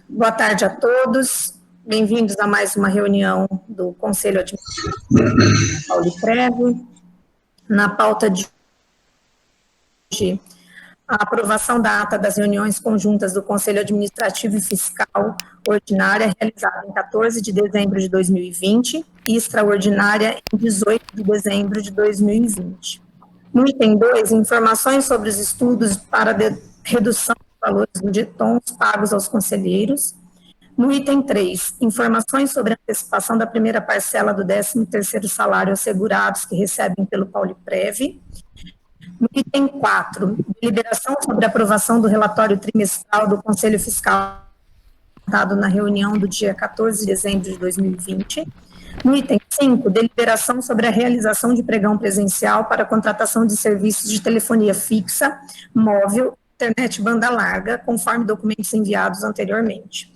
Boa tarde a todos. Bem-vindos a mais uma reunião do Conselho Administrativo Pauliprev. Na pauta de hoje, a aprovação da ata das reuniões conjuntas do Conselho Administrativo e Fiscal ordinária realizada em 14 de dezembro de 2020 e extraordinária em 18 de dezembro de 2020. No item 2, informações sobre os estudos para redução dos valores do DIETONS pagos aos conselheiros. No item 3, informações sobre a antecipação da primeira parcela do 13º salário aos segurados que recebem pelo Pauliprev. No item 4, deliberação sobre a aprovação do relatório trimestral do Conselho Fiscal dado na reunião do dia 14 de dezembro de 2020. No item 5, deliberação sobre a realização de pregão presencial para a contratação de serviços de telefonia fixa, móvel, internet banda larga, conforme documentos enviados anteriormente.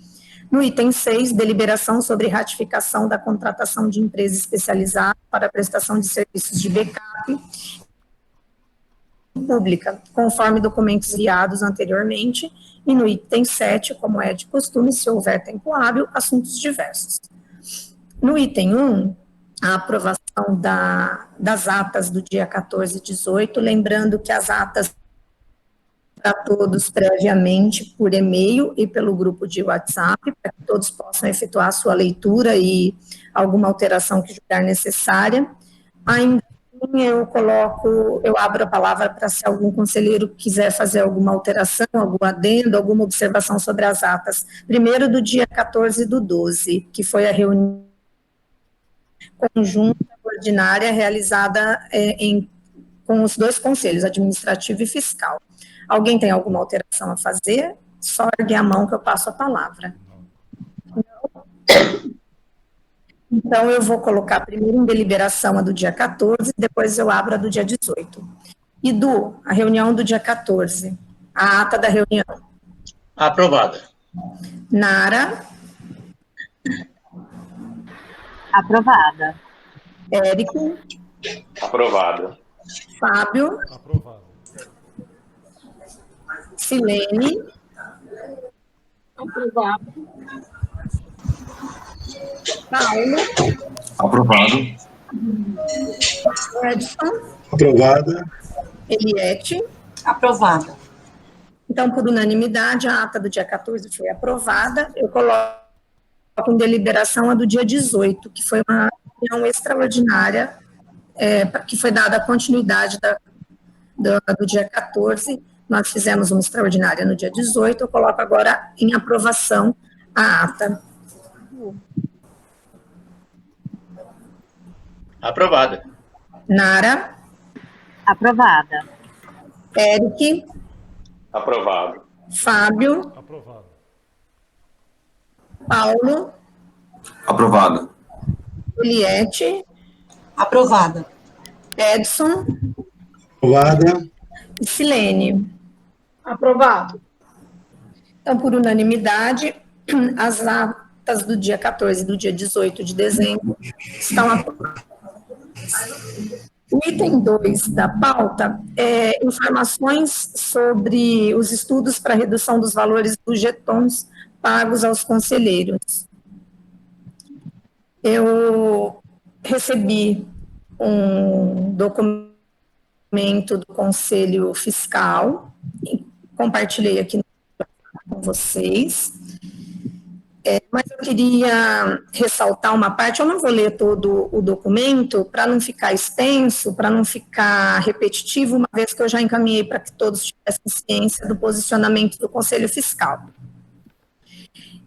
No item 6, deliberação sobre ratificação da contratação de empresa especializada para a prestação de serviços de backup pública, conforme documentos enviados anteriormente, e no item 7, como é de costume, se houver tempo hábil, assuntos diversos. No item 1, a aprovação das atas do dia 14 e 18, lembrando que as atas para todos previamente por e-mail e pelo grupo de WhatsApp, para que todos possam efetuar a sua leitura e alguma alteração que julgar necessária. Ainda assim, eu abro a palavra para se algum conselheiro quiser fazer alguma alteração, algum adendo, alguma observação sobre as atas. Primeiro do dia 14 do 12, que foi a reunião conjunta ordinária realizada com os dois conselhos, administrativo e fiscal. Alguém tem alguma alteração a fazer? Só ergue a mão que eu passo a palavra. Não? Então, eu vou colocar primeiro em deliberação a do dia 14, depois eu abro a do dia 18. Edu, a reunião do dia 14, a ata da reunião. Aprovada. Nara. Aprovada. Érico. Aprovada. Fábio. Aprovado. Silene. Aprovado. Paulo. Aprovado. Edson. Aprovada. Eliette. Aprovada. Então, por unanimidade, a ata do dia 14 foi aprovada. Eu coloco em deliberação a do dia 18, que foi uma reunião extraordinária, que foi dada a continuidade do dia 14. Nós fizemos uma extraordinária no dia 18, eu coloco agora em aprovação a ata. Aprovada. Nara. Aprovada. Eric. Aprovado. Fábio. Aprovado. Paulo. Aprovado. Eliette. Aprovada. Edson. Aprovada. E Silene. Aprovado. Então, por unanimidade, as atas do dia 14 e do dia 18 de dezembro estão aprovadas. O item 2 da pauta é informações sobre os estudos para redução dos valores dos jetons pagos aos conselheiros. Eu recebi um documento do Conselho Fiscal, compartilhei aqui com vocês, mas eu queria ressaltar uma parte. Eu não vou ler todo o documento para não ficar extenso, para não ficar repetitivo, uma vez que eu já encaminhei para que todos tivessem ciência do posicionamento do Conselho Fiscal.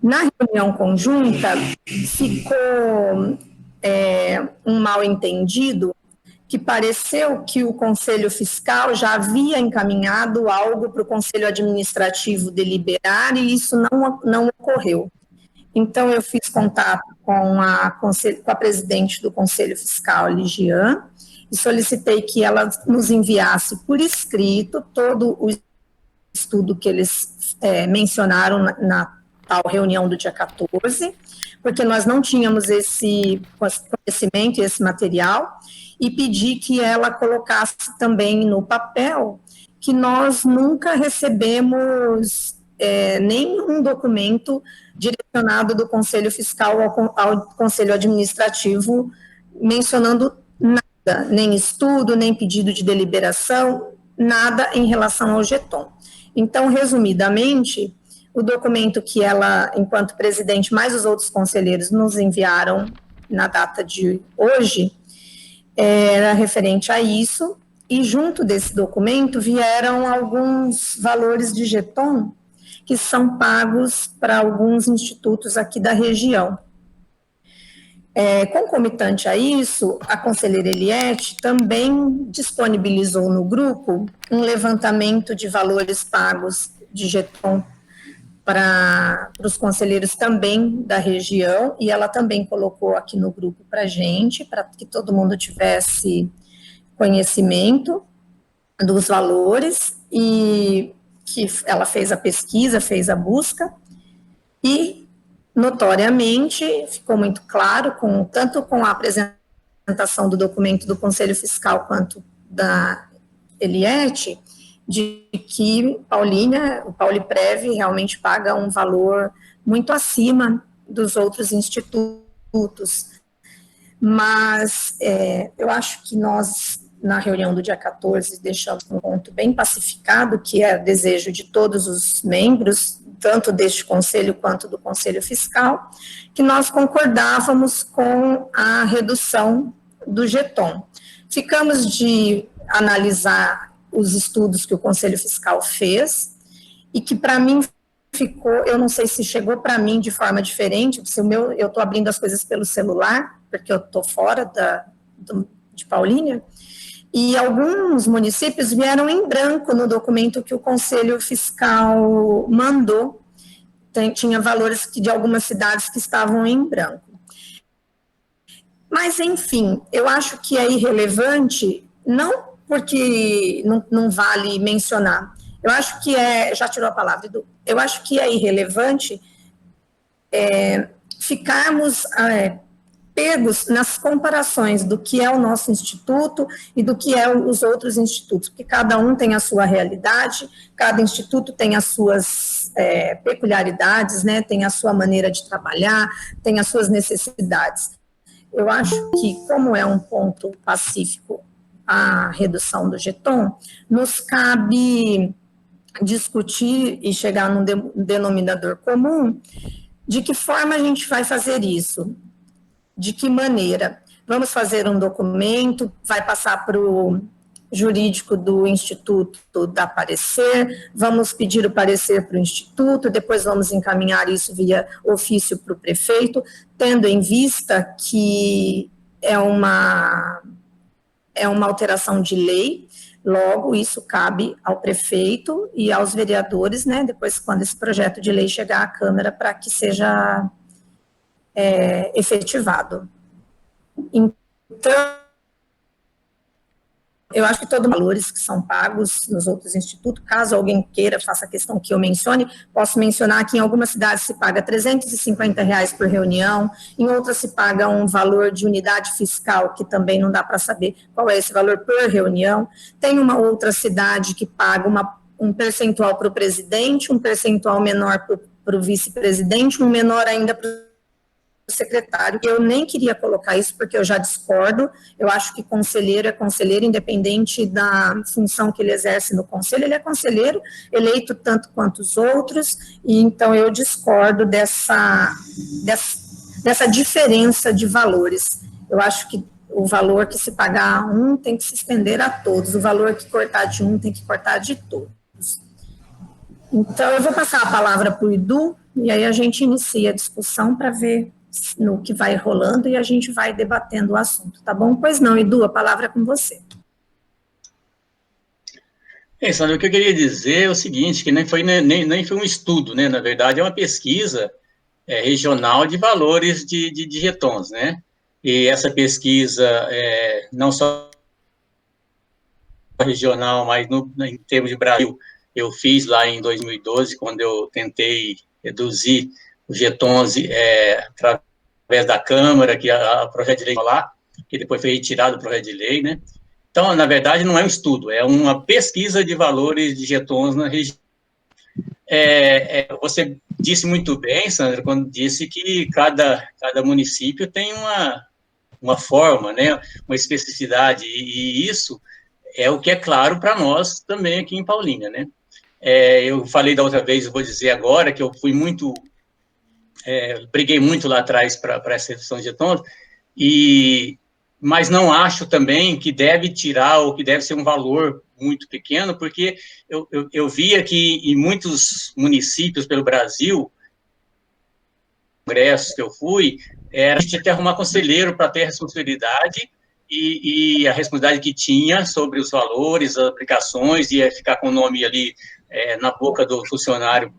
Na reunião conjunta, ficou um mal-entendido, que pareceu que o Conselho Fiscal já havia encaminhado algo para o Conselho Administrativo deliberar e isso não ocorreu. Então, eu fiz contato com a presidente do Conselho Fiscal, Ligiane, e solicitei que ela nos enviasse por escrito todo o estudo que eles mencionaram na tal reunião do dia 14, porque nós não tínhamos esse conhecimento e esse material, e pedi que ela colocasse também no papel que nós nunca recebemos nenhum documento direcionado do Conselho Fiscal ao Conselho Administrativo mencionando nada, nem estudo, nem pedido de deliberação, nada em relação ao Geton. Então, resumidamente, o documento que ela, enquanto presidente, mais os outros conselheiros nos enviaram na data de hoje, era referente a isso, e junto desse documento vieram alguns valores de Geton que são pagos para alguns institutos aqui da região. Concomitante a isso, a conselheira Eliette também disponibilizou no grupo um levantamento de valores pagos de Geton para os conselheiros também da região, e ela também colocou aqui no grupo para a gente, para que todo mundo tivesse conhecimento dos valores, e que ela fez a pesquisa, fez a busca, e notoriamente ficou muito claro, tanto com a apresentação do documento do Conselho Fiscal quanto da Eliette, de que o Pauliprev realmente paga um valor muito acima dos outros institutos. Mas eu acho que nós, na reunião do dia 14, deixamos um ponto bem pacificado, que é o desejo de todos os membros, tanto deste conselho quanto do Conselho Fiscal, que nós concordávamos com a redução do Geton. Ficamos de analisar os estudos que o Conselho Fiscal fez, e que para mim ficou, eu não sei se chegou para mim de forma diferente, se eu estou abrindo as coisas pelo celular, porque eu estou fora de Paulínia, e alguns municípios vieram em branco no documento que o Conselho Fiscal mandou, tinha valores de algumas cidades que estavam em branco. Mas, enfim, eu acho que é irrelevante, não porque não vale mencionar, eu acho que já tirou a palavra, Edu, eu acho que é irrelevante ficarmos pegos nas comparações do que é o nosso instituto e do que é os outros institutos, porque cada um tem a sua realidade, cada instituto tem as suas peculiaridades, né, tem a sua maneira de trabalhar, tem as suas necessidades. Eu acho que, como é um ponto pacífico a redução do Geton, nos cabe discutir e chegar num denominador comum de que forma a gente vai fazer isso. De que maneira? Vamos fazer um documento, vai passar para o jurídico do Instituto dar parecer, vamos pedir o parecer para o Instituto, depois vamos encaminhar isso via ofício para o prefeito, tendo em vista que é uma alteração de lei, logo isso cabe ao prefeito e aos vereadores, né, depois quando esse projeto de lei chegar à Câmara para que seja efetivado. Então, eu acho que todos os valores que são pagos nos outros institutos, caso alguém queira, faça a questão que eu mencione, posso mencionar que em algumas cidades se paga R$350 por reunião, em outras se paga um valor de unidade fiscal, que também não dá para saber qual é esse valor por reunião. Tem uma outra cidade que paga um percentual para o presidente, um percentual menor para o vice-presidente, um menor ainda para o secretário. Eu nem queria colocar isso porque eu já discordo, eu acho que conselheiro é conselheiro independente da função que ele exerce no conselho, ele é conselheiro eleito tanto quanto os outros, e então eu discordo dessa diferença de valores. Eu acho que o valor que se pagar a um tem que se estender a todos, o valor que cortar de um tem que cortar de todos. Então eu vou passar a palavra para o Edu, e aí a gente inicia a discussão para ver no que vai rolando e a gente vai debatendo o assunto, tá bom? Pois não, Edu, a palavra é com você. Sandra, o que eu queria dizer é o seguinte, que nem foi um estudo, né? Na verdade, é uma pesquisa regional de valores de Getons, né? E essa pesquisa, não só regional, mas em termos de Brasil, eu fiz lá em 2012, quando eu tentei reduzir os Getons através da Câmara, que a projeto de lei lá, que depois foi retirado do projeto de lei, né? Então, na verdade, não é um estudo, é uma pesquisa de valores de Getons na região. Você disse muito bem, Sandra, quando disse que cada município tem uma forma, né, uma especificidade, e isso é o que é claro para nós também aqui em Paulínia, né? Eu falei da outra vez, eu vou dizer agora, que eu fui muito, briguei muito lá atrás para essa redução de getões, mas não acho também que deve tirar, ou que deve ser um valor muito pequeno, porque eu via que em muitos municípios pelo Brasil, congressos que eu fui, a gente tinha que arrumar conselheiro para ter a responsabilidade, e a responsabilidade que tinha sobre os valores, as aplicações, ia ficar com o nome ali na boca do funcionário,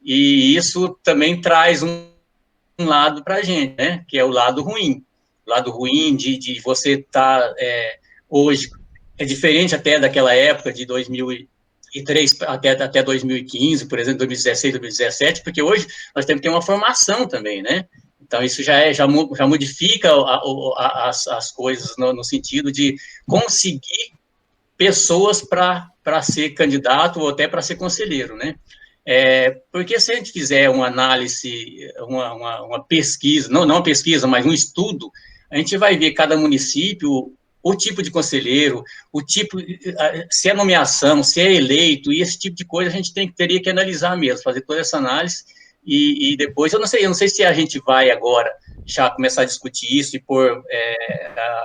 e isso também traz um lado para a gente, né, que é o lado ruim. O lado ruim de você estar hoje, é diferente até daquela época de 2003 até 2015, por exemplo, 2016, 2017, porque hoje nós temos que ter uma formação também, né? Então, isso já modifica as coisas no sentido de conseguir pessoas para ser candidato ou até para ser conselheiro, né? Porque se a gente fizer uma análise, uma pesquisa, não uma pesquisa, mas um estudo, a gente vai ver cada município, o tipo de conselheiro, o tipo, se é nomeação, se é eleito, e esse tipo de coisa a gente teria que analisar mesmo, fazer toda essa análise, e depois, eu não sei se a gente vai agora já começar a discutir isso e pôr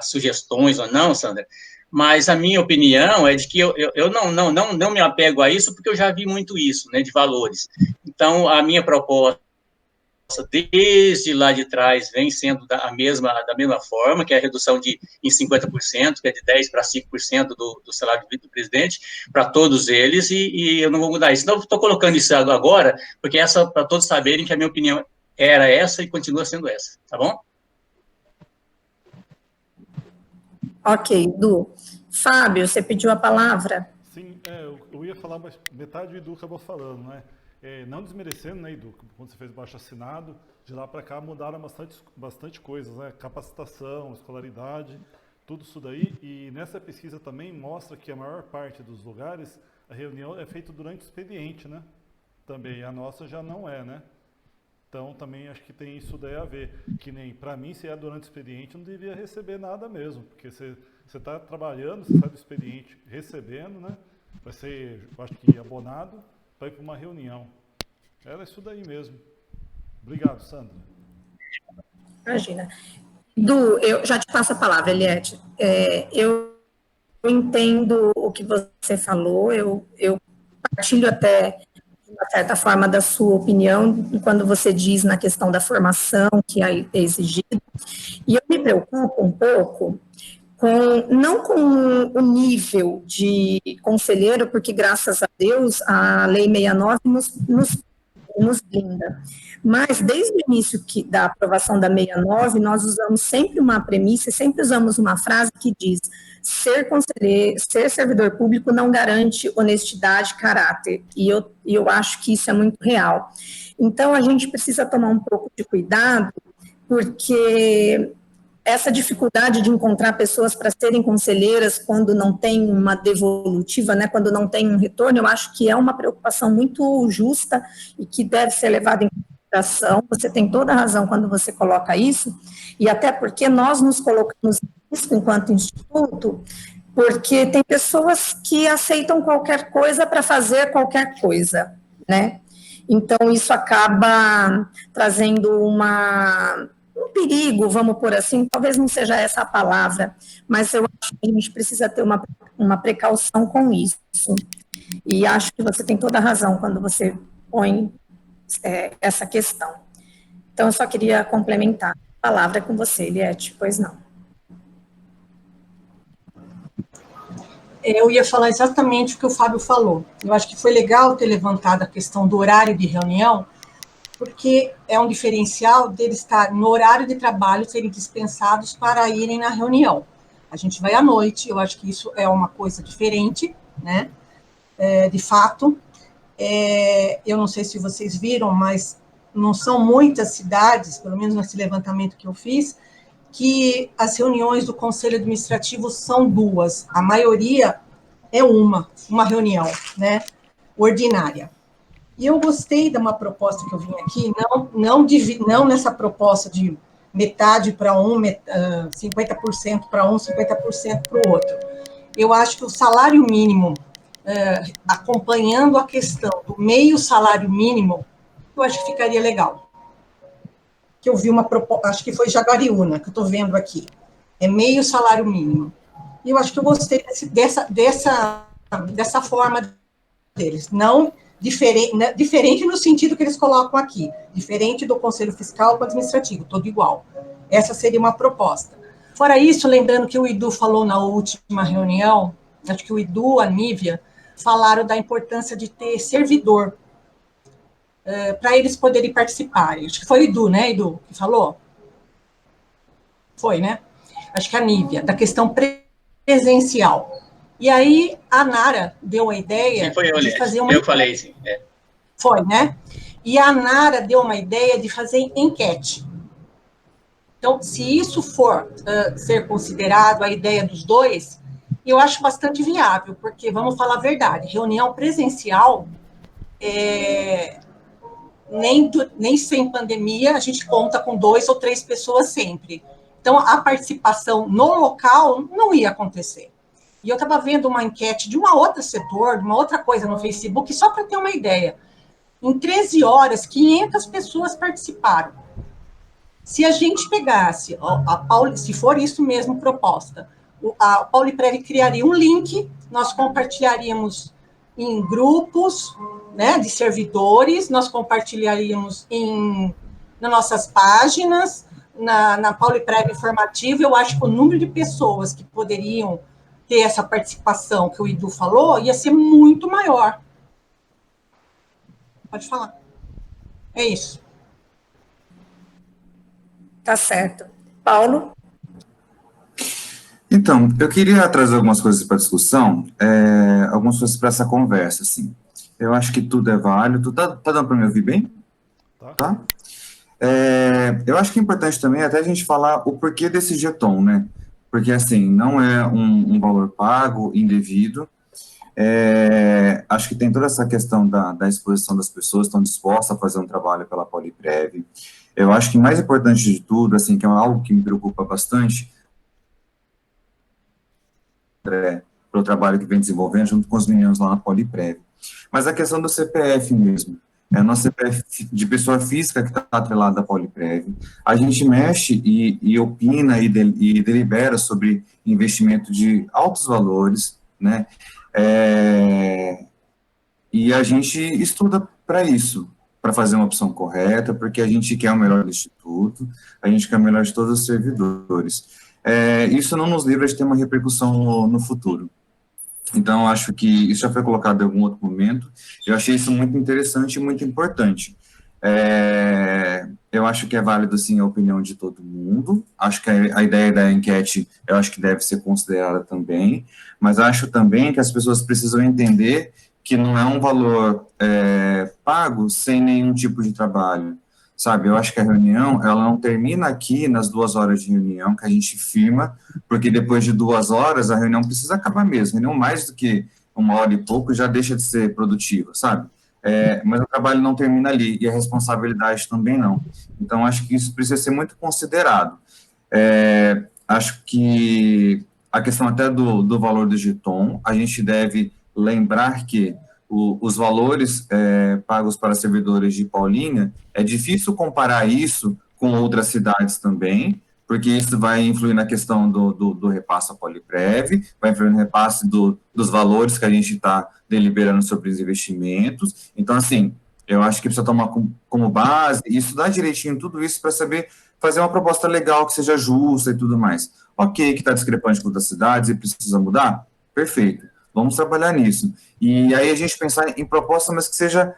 sugestões ou não, Sandra, mas a minha opinião é de que eu não me apego a isso, porque eu já vi muito isso, né, de valores. Então, a minha proposta, desde lá de trás, vem sendo da mesma forma, que é a redução em 50%, que é de 10% para 5% do salário do presidente, para todos eles, e eu não vou mudar isso. Então, estou colocando isso agora, porque para todos saberem que a minha opinião era essa e continua sendo essa, tá bom? Ok, Du. Fábio, você pediu a palavra? Sim, eu ia falar, mas metade do Edu acabou falando, né? Não desmerecendo, né, Edu, quando você fez baixo assinado, de lá para cá mudaram bastante coisas, né? Capacitação, escolaridade, tudo isso daí. E nessa pesquisa também mostra que a maior parte dos lugares, a reunião é feita durante o expediente, né? Também, a nossa já não é, né? Então, também acho que tem isso daí a ver. Que nem, para mim, se é durante o expediente, não devia receber nada mesmo, porque você está trabalhando, você sai do expediente recebendo, né? Vai ser, eu acho que abonado, para ir para uma reunião. Era isso daí mesmo. Obrigado, Sandra. Imagina. Du, eu já te passo a palavra, Eliette. Eu entendo o que você falou, eu partilho até, de uma certa forma, da sua opinião, quando você diz na questão da formação que é exigida, e eu me preocupo um pouco não com o nível de conselheiro, porque, graças a Deus, a Lei 69 nos blinda. Mas, desde o início da aprovação da 69, nós usamos sempre uma premissa, sempre usamos uma frase que diz: ser conselheiro, ser servidor público não garante honestidade, caráter. E eu acho que isso é muito real. Então, a gente precisa tomar um pouco de cuidado, porque essa dificuldade de encontrar pessoas para serem conselheiras quando não tem uma devolutiva, né, quando não tem um retorno, eu acho que é uma preocupação muito justa e que deve ser levada em consideração. Você tem toda a razão quando você coloca isso, e até porque nós nos colocamos nisso enquanto instituto, porque tem pessoas que aceitam qualquer coisa para fazer qualquer coisa, né? Então, isso acaba trazendo um perigo, vamos por assim, talvez não seja essa a palavra, mas eu acho que a gente precisa ter uma precaução com isso. E acho que você tem toda a razão quando você põe essa questão. Então, eu só queria complementar. A palavra é com você, Eliette, pois não. Eu ia falar exatamente o que o Fábio falou. Eu acho que foi legal ter levantado a questão do horário de reunião, porque é um diferencial deles estar no horário de trabalho, serem dispensados para irem na reunião. A gente vai à noite, eu acho que isso é uma coisa diferente, né? De fato. Eu não sei se vocês viram, mas não são muitas cidades, pelo menos nesse levantamento que eu fiz, que as reuniões do Conselho Administrativo são duas. A maioria é uma reunião, né? Ordinária. E eu gostei de uma proposta que eu vim aqui, não nessa proposta de metade para um, 50% para um, 50% para o outro. Eu acho que o salário mínimo, acompanhando a questão do meio salário mínimo, eu acho que ficaria legal. Que eu vi uma proposta, acho que foi Jaguariúna, que eu estou vendo aqui. É meio salário mínimo. E eu acho que eu gostei dessa forma deles. Não diferente no sentido que eles colocam aqui. Diferente do Conselho Fiscal com o Administrativo, todo igual. Essa seria uma proposta. Fora isso, lembrando que o Edu falou na última reunião, acho que o Edu, a Nívia, falaram da importância de ter servidor para eles poderem participar. Acho que foi o Edu, né, Edu, que falou? Foi, né? Acho que a Nívia, da questão presencial. E aí a Nara deu a ideia de fazer uma... Eu falei, sim. Foi, né? E a Nara deu uma ideia de fazer enquete. Então, se isso for ser considerado a ideia dos dois, eu acho bastante viável, porque, vamos falar a verdade, reunião presencial, nem sem pandemia, a gente conta com 2 ou 3 pessoas sempre. Então, a participação no local não ia acontecer. E eu estava vendo uma enquete de um outro setor, de uma outra coisa no Facebook, só para ter uma ideia. Em 13 horas, 500 pessoas participaram. Se a gente pegasse, se for isso mesmo proposta, a Pauliprev criaria um link, nós compartilharíamos em grupos, né, de servidores, nós compartilharíamos nas nossas páginas, na Pauliprev informativa. Eu acho que o número de pessoas que poderiam ter essa participação que o Edu falou ia ser muito maior. Pode falar. É isso. Tá certo. Paulo? Então, eu queria trazer algumas coisas para discussão, algumas coisas para essa conversa, assim. Eu acho que tudo é válido. Tá dando para me ouvir bem? Tá? Eu acho que é importante também até a gente falar o porquê desse jeton, né? Porque, assim, não é um valor pago, indevido. Acho que tem toda essa questão da exposição das pessoas que estão dispostas a fazer um trabalho pela Pauliprev. Eu acho que mais importante de tudo, assim, que é algo que me preocupa bastante, pelo trabalho que vem desenvolvendo junto com os meninos lá na Pauliprev. Mas a questão do CPF mesmo, nosso CPF de pessoa física que está atrelado à Pauliprev, a gente mexe e opina e delibera sobre investimento de altos valores, né, e a gente estuda para isso, para fazer uma opção correta, porque a gente quer o melhor do Instituto, a gente quer o melhor de todos os servidores. Isso não nos livra de ter uma repercussão no futuro. Então, acho que isso já foi colocado em algum outro momento. Eu achei isso muito interessante e muito importante. Eu acho que é válido, sim, a opinião de todo mundo. Acho que a ideia da enquete, eu acho que deve ser considerada também. Mas acho também que as pessoas precisam entender que não é um valor pago sem nenhum tipo de trabalho. Sabe, eu acho que a reunião, ela não termina aqui nas 2 horas de reunião que a gente firma, porque depois de 2 horas a reunião precisa acabar mesmo, e não mais do que 1 hora e pouco já deixa de ser produtiva, sabe? Mas o trabalho não termina ali, e a responsabilidade também não. Então, acho que isso precisa ser muito considerado. Acho que a questão até do valor do jeton, a gente deve lembrar que os valores pagos para servidores de Paulínia, é difícil comparar isso com outras cidades também, porque isso vai influir na questão do repasse à Pauliprev, vai influir no repasse dos valores que a gente está deliberando sobre os investimentos. Então, assim, eu acho que precisa tomar como base e estudar direitinho tudo isso para saber fazer uma proposta legal, que seja justa e tudo mais. Ok, que está discrepante com outras cidades e precisa mudar? Perfeito. Vamos trabalhar nisso. E aí a gente pensar em proposta, mas que seja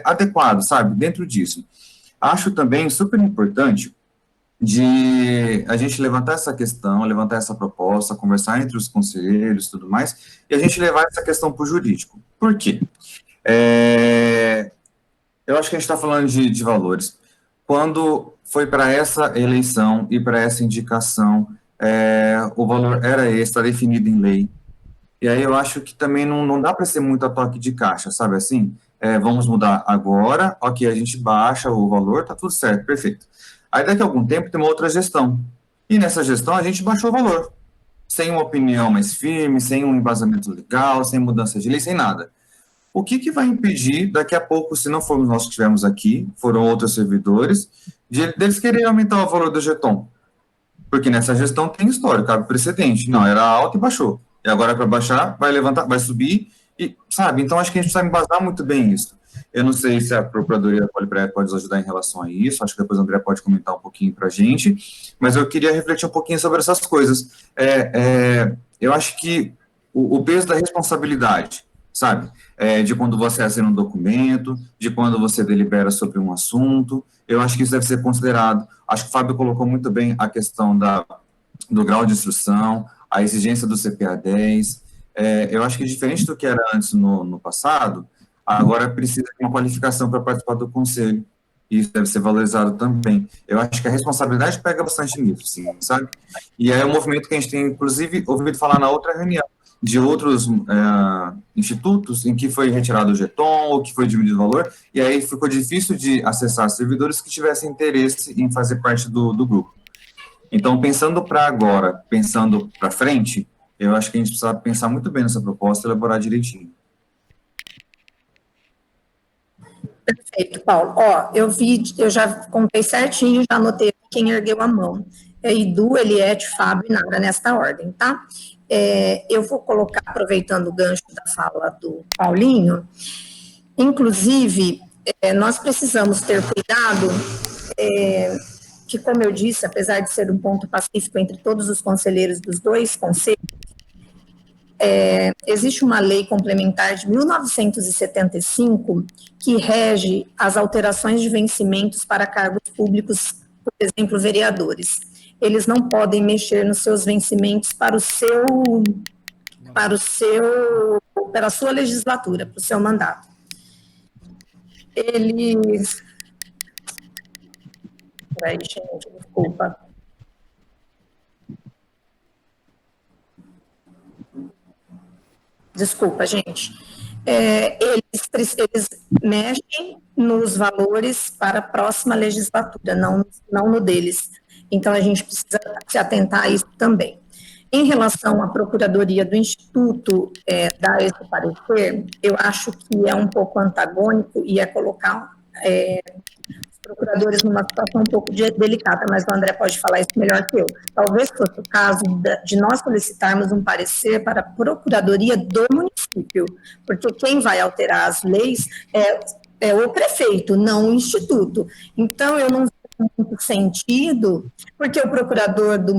adequado, sabe, dentro disso. Acho também super importante de a gente levantar essa questão, levantar essa proposta, conversar entre os conselheiros e tudo mais, e a gente levar essa questão para o jurídico. Por quê? Eu acho que a gente está falando de valores. Quando foi para essa eleição e para essa indicação, o valor era esse, está definido em lei. E aí eu acho que também não dá para ser muito a toque de caixa, sabe assim? vamos mudar agora, ok, a gente baixa o valor, tá tudo certo, perfeito. Aí daqui a algum tempo tem uma outra gestão, e nessa gestão a gente baixou o valor, sem uma opinião mais firme, sem um embasamento legal, sem mudança de lei, sem nada. O que vai impedir, daqui a pouco, se não formos nós que estivermos aqui, foram outros servidores, deles quererem aumentar o valor do jeton? Porque nessa gestão tem histórico, cabe precedente. Não, era alto e baixou. E agora para baixar, vai levantar, vai subir, e sabe? Então acho que a gente precisa embasar muito bem isso. Eu não sei se a Procuradoria da Polipred pode nos ajudar em relação a isso, acho que depois o André pode comentar um pouquinho para a gente, mas eu queria refletir um pouquinho sobre essas coisas. Eu acho que o peso da responsabilidade, sabe? De quando você assina um documento, de quando você delibera sobre um assunto, eu acho que isso deve ser considerado. Acho que o Fábio colocou muito bem a questão do grau de instrução, a exigência do CPA 10. Eu acho que diferente do que era antes no passado, agora precisa de uma qualificação para participar do conselho, e isso deve ser valorizado também. Eu acho que a responsabilidade pega bastante nisso, sim, sabe? E é um movimento que a gente tem, inclusive, ouvido falar na outra reunião, de outros institutos em que foi retirado o jeton, ou que foi diminuído o valor, e aí ficou difícil de acessar servidores que tivessem interesse em fazer parte do grupo. Então, pensando para agora, pensando para frente, eu acho que a gente precisa pensar muito bem nessa proposta e elaborar direitinho. Perfeito, Paulo. Eu já contei certinho, já anotei quem ergueu a mão. Edu, Eliette, Fábio e Nara, nesta ordem, tá? Eu vou colocar, aproveitando o gancho da fala do Paulinho, inclusive, nós precisamos ter cuidado, que, como eu disse, apesar de ser um ponto pacífico entre todos os conselheiros dos dois conselhos, existe uma lei complementar de 1975 que rege as alterações de vencimentos para cargos públicos, por exemplo, vereadores. Eles não podem mexer nos seus vencimentos para a sua legislatura, para o seu mandato. Eles... Peraí, gente, desculpa. Desculpa, gente. Eles mexem nos valores para a próxima legislatura, não no deles. Então, a gente precisa se atentar a isso também. Em relação à Procuradoria do Instituto dar esse parecer, eu acho que é um pouco antagônico e é colocar os procuradores numa situação um pouco delicada, mas o André pode falar isso melhor que eu. Talvez fosse o caso de nós solicitarmos um parecer para a Procuradoria do município, porque quem vai alterar as leis é o prefeito, não o Instituto. Então, eu não vejo muito sentido, porque o procurador do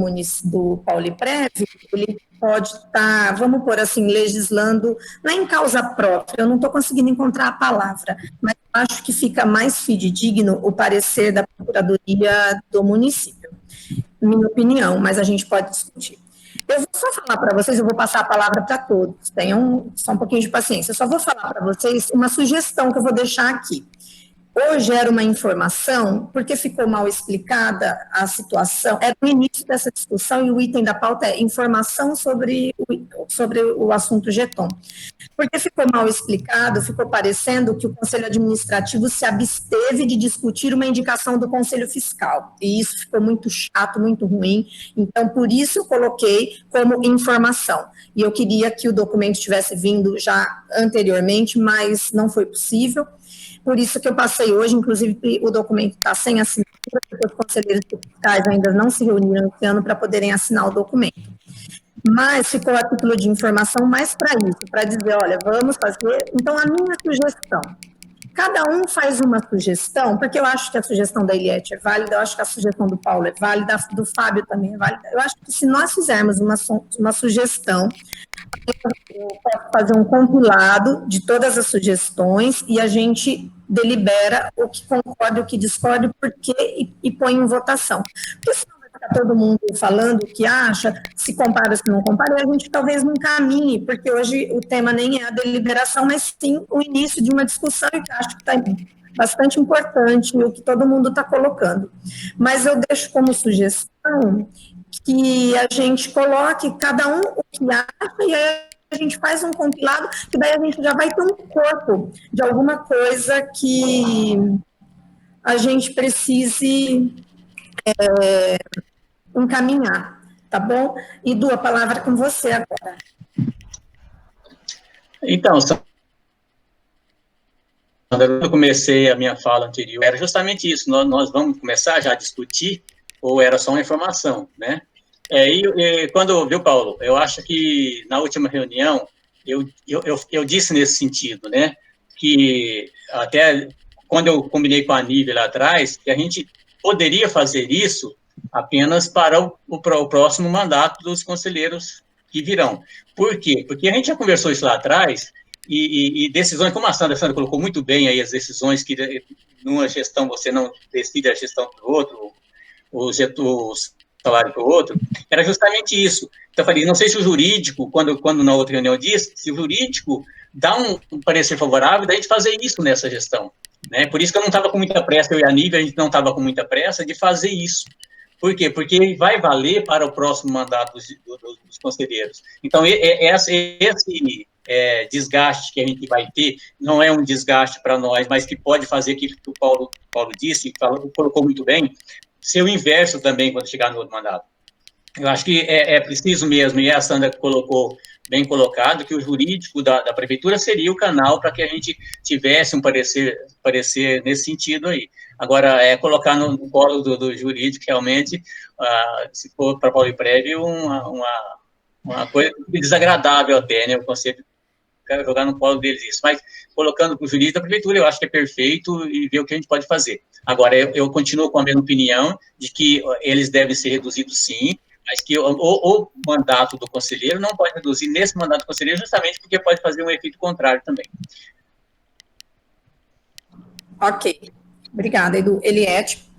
Pauliprev, ele pode estar, vamos pôr assim, legislando, não é em causa própria, eu não estou conseguindo encontrar a palavra, mas acho que fica mais fidedigno o parecer da Procuradoria do município. Minha opinião, mas a gente pode discutir. Eu vou só falar para vocês, eu vou passar a palavra para todos, tenham só um pouquinho de paciência, eu só vou falar para vocês uma sugestão que eu vou deixar aqui. Hoje era uma informação, porque ficou mal explicada a situação, era o início dessa discussão e o item da pauta é informação sobre o assunto jeton. Porque ficou mal explicado, ficou parecendo que o Conselho Administrativo se absteve de discutir uma indicação do Conselho Fiscal, e isso ficou muito chato, muito ruim, então por isso eu coloquei como informação. E eu queria que o documento tivesse vindo já anteriormente, mas não foi possível. Por isso que eu passei hoje, inclusive o documento está sem assinatura, porque os conselheiros fiscais ainda não se reuniram esse ano para poderem assinar o documento. Mas ficou a título de informação mais para isso, para dizer, olha, vamos fazer... Então, a minha sugestão, cada um faz uma sugestão, porque eu acho que a sugestão da Eliette é válida, eu acho que a sugestão do Paulo é válida, a do Fábio também é válida. Eu acho que se nós fizermos uma sugestão, eu posso fazer um compilado de todas as sugestões e a gente delibera o que concorda, o que discorda, porque e põe em votação. Porque senão vai ficar todo mundo falando o que acha, se compara, se não compara, e a gente talvez não caminhe, porque hoje o tema nem é a deliberação, mas sim o início de uma discussão, e que acho que está bastante importante o que todo mundo está colocando. Mas eu deixo como sugestão que a gente coloque cada um o que acha, e aí a gente faz um compilado, que daí a gente já vai ter um corpo de alguma coisa que a gente precise encaminhar, tá bom? Edu, a palavra é com você agora. Então, quando eu comecei a minha fala anterior, era justamente isso, nós vamos começar já a discutir, ou era só uma informação, né? Quando, viu, Paulo, eu acho que na última reunião, eu disse nesse sentido, né, que até quando eu combinei com a Nívia lá atrás, que a gente poderia fazer isso apenas para o próximo mandato dos conselheiros que virão. Por quê? Porque a gente já conversou isso lá atrás, e decisões, como a Sandra colocou muito bem aí, as decisões que numa gestão você não decide a gestão para o outro, o salário para o outro, era justamente isso. Então, eu falei, não sei se o jurídico, quando na outra reunião eu disse, se o jurídico dá um parecer favorável, daí a gente fazer isso nessa gestão. Né? Por isso que eu não estava com muita pressa, eu e a Nívia, a gente não estava com muita pressa de fazer isso. Por quê? Porque vai valer para o próximo mandato dos conselheiros. Então, esse desgaste que a gente vai ter não é um desgaste para nós, mas que pode fazer aquilo que o Paulo disse, colocou muito bem, ser o inverso também quando chegar no outro mandato. Eu acho que é preciso mesmo, e a Sandra colocou bem colocado, que o jurídico da prefeitura seria o canal para que a gente tivesse um parecer nesse sentido aí. Agora, colocar no colo do jurídico, realmente, se for para Paulo e Prévio, uma coisa desagradável até, né, o conceito de jogar no colo deles isso, mas colocando para o jurídico da prefeitura, eu acho que é perfeito e ver o que a gente pode fazer. Agora, eu continuo com a mesma opinião de que eles devem ser reduzidos, sim, mas que o mandato do conselheiro não pode reduzir nesse mandato do conselheiro, justamente porque pode fazer um efeito contrário também. Ok. Obrigada, Edu. Eliette?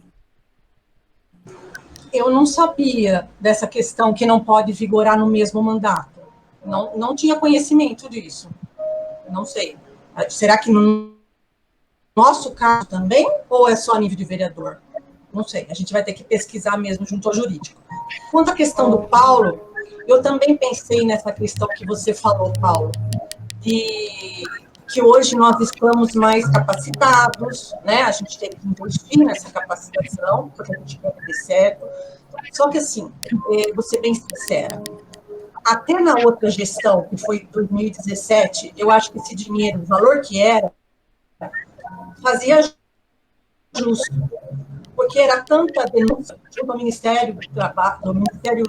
Eu não sabia dessa questão que não pode vigorar no mesmo mandato. Não tinha conhecimento disso. Não sei. Será que no nosso caso também, ou é só a nível de vereador? Não sei. A gente vai ter que pesquisar mesmo junto ao jurídico. Quanto à questão do Paulo, eu também pensei nessa questão que você falou, Paulo, de que hoje nós estamos mais capacitados, né? A gente tem que investir nessa capacitação, porque a gente quer que dê certo. Só que, assim, vou ser bem sincera, até na outra gestão, que foi 2017, eu acho que esse dinheiro, o valor que era, fazia justo, porque era tanta denúncia junto ao Ministério do Trabalho, do Ministério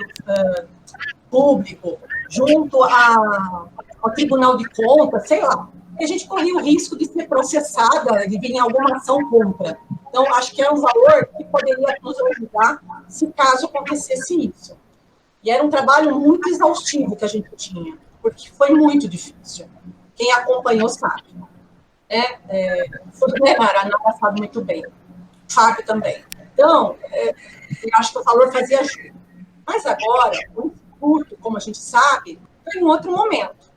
Público, junto ao Tribunal de Contas, sei lá, que a gente corria o risco de ser processada, de vir alguma ação contra. Então, acho que era um valor que poderia nos ajudar se caso acontecesse isso. E era um trabalho muito exaustivo que a gente tinha, porque foi muito difícil. Quem acompanhou sabe. Foi, né, Mara? Não passado muito bem. Fábio também. Então, eu acho que o valor fazia ajuda. Mas agora, o instituto, como a gente sabe, foi em outro momento.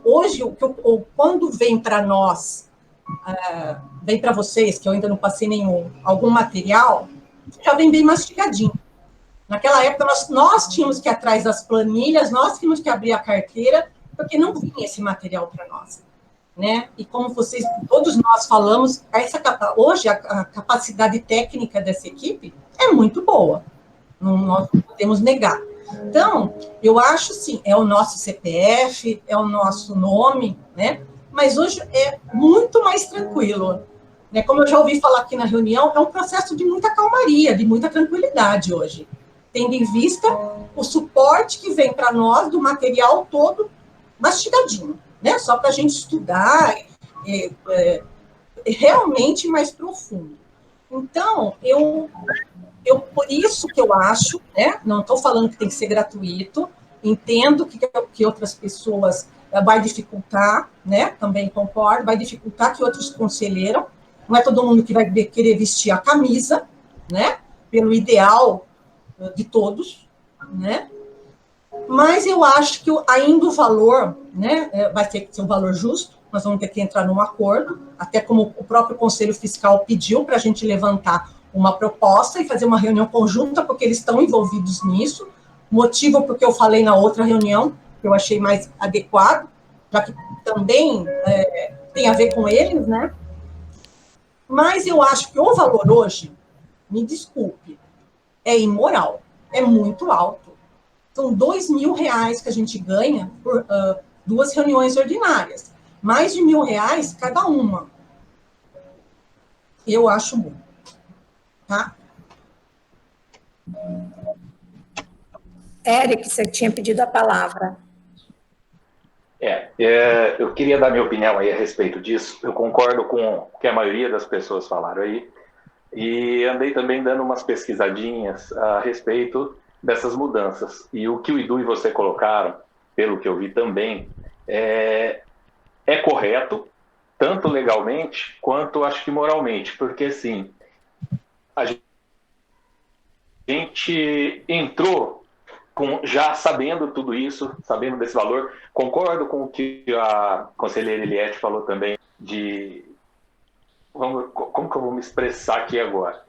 Hoje, quando vem para nós, vem para vocês, que eu ainda não passei nenhum, algum material, já vem bem mastigadinho. Naquela época, nós tínhamos que ir atrás das planilhas, nós tínhamos que abrir a carteira, porque não vinha esse material para nós. Né? E como todos nós falamos, hoje a capacidade técnica dessa equipe é muito boa, nós não podemos negar. Então, eu acho, sim, é o nosso CPF, é o nosso nome, né? Mas hoje é muito mais tranquilo. Né? Como eu já ouvi falar aqui na reunião, é um processo de muita calmaria, de muita tranquilidade hoje, tendo em vista o suporte que vem para nós do material todo mastigadinho. Né? Só para a gente estudar realmente mais profundo. Então, por isso que eu acho, né? Não estou falando que tem que ser gratuito, entendo que outras pessoas vai dificultar, né? Também concordo, vai dificultar que outros conselheiros, não é todo mundo que vai querer vestir a camisa, né? Pelo ideal de todos, né? Mas eu acho que ainda o valor, né, vai ter que ser um valor justo, nós vamos ter que entrar num acordo, até como o próprio Conselho Fiscal pediu para a gente levantar uma proposta e fazer uma reunião conjunta, porque eles estão envolvidos nisso, motivo porque eu falei na outra reunião, que eu achei mais adequado, já que também tem a ver com eles, né? Mas eu acho que o valor hoje, me desculpe, é imoral, é muito alto. São R$ 2.000 que a gente ganha por 2 reuniões ordinárias. Mais de R$ 1.000 cada uma. Eu acho muito. Tá? Eric, você tinha pedido a palavra. Eu queria dar minha opinião aí a respeito disso. Eu concordo com o que a maioria das pessoas falaram aí. E andei também dando umas pesquisadinhas a respeito dessas mudanças. E o que o Edu e você colocaram, pelo que eu vi também, é correto, tanto legalmente quanto, acho que moralmente. Porque, assim, a gente entrou já sabendo tudo isso, sabendo desse valor. Concordo com o que a conselheira Eliette falou também de... Como que eu vou me expressar aqui agora?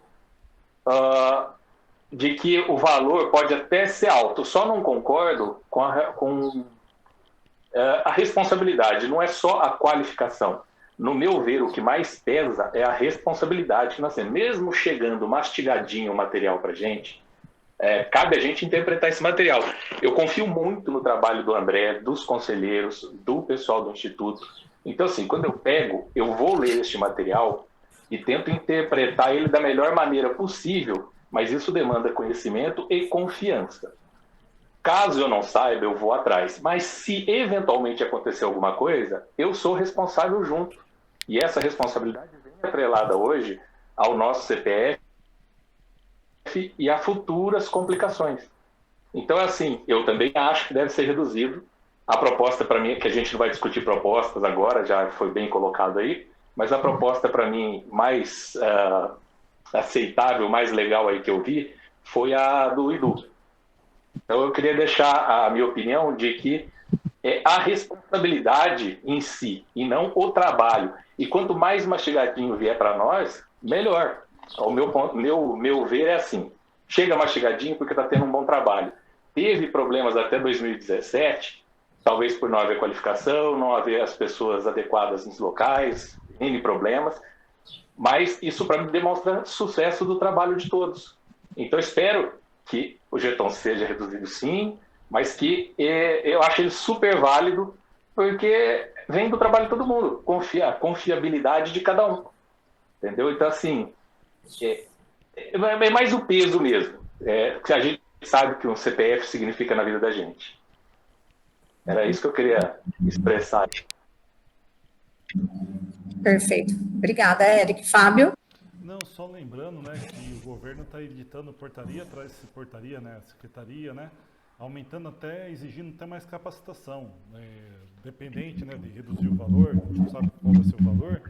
De que o valor pode até ser alto, só não concordo com a responsabilidade, não é só a qualificação. No meu ver, o que mais pesa é a responsabilidade que nós temos. Mesmo chegando mastigadinho o material para a gente, cabe a gente interpretar esse material. Eu confio muito no trabalho do André, dos conselheiros, do pessoal do Instituto. Então, assim, quando eu pego, eu vou ler este material e tento interpretar ele da melhor maneira possível, mas isso demanda conhecimento e confiança. Caso eu não saiba, eu vou atrás. Mas se eventualmente acontecer alguma coisa, eu sou responsável junto. E essa responsabilidade vem atrelada hoje ao nosso CPF e a futuras complicações. Então, assim, eu também acho que deve ser reduzido. A proposta para mim, que a gente não vai discutir propostas agora, já foi bem colocado aí, mas a proposta para mim mais aceitável, mais legal aí que eu vi, foi a do Edu. Então eu queria deixar a minha opinião de que é a responsabilidade em si, e não o trabalho. E quanto mais mastigadinho vier para nós, melhor. O meu ver é assim, chega mastigadinho porque está tendo um bom trabalho. Teve problemas até 2017, talvez por não haver qualificação, não haver as pessoas adequadas nos locais, N problemas, mas isso para mim demonstra sucesso do trabalho de todos. Então espero que o jeton seja reduzido sim, mas que eu acho ele super válido, porque vem do trabalho de todo mundo, confiabilidade de cada um. Entendeu? Então, assim, é mais o peso mesmo. Que a gente sabe que um CPF significa na vida da gente. Era isso que eu queria expressar. Perfeito. Obrigada, Eric. Fábio? Não, só lembrando, né, que o governo está editando portaria atrás de portaria, né, secretaria, né, aumentando até, exigindo até mais capacitação, dependente, né, de reduzir o valor, a gente não sabe qual vai ser o valor,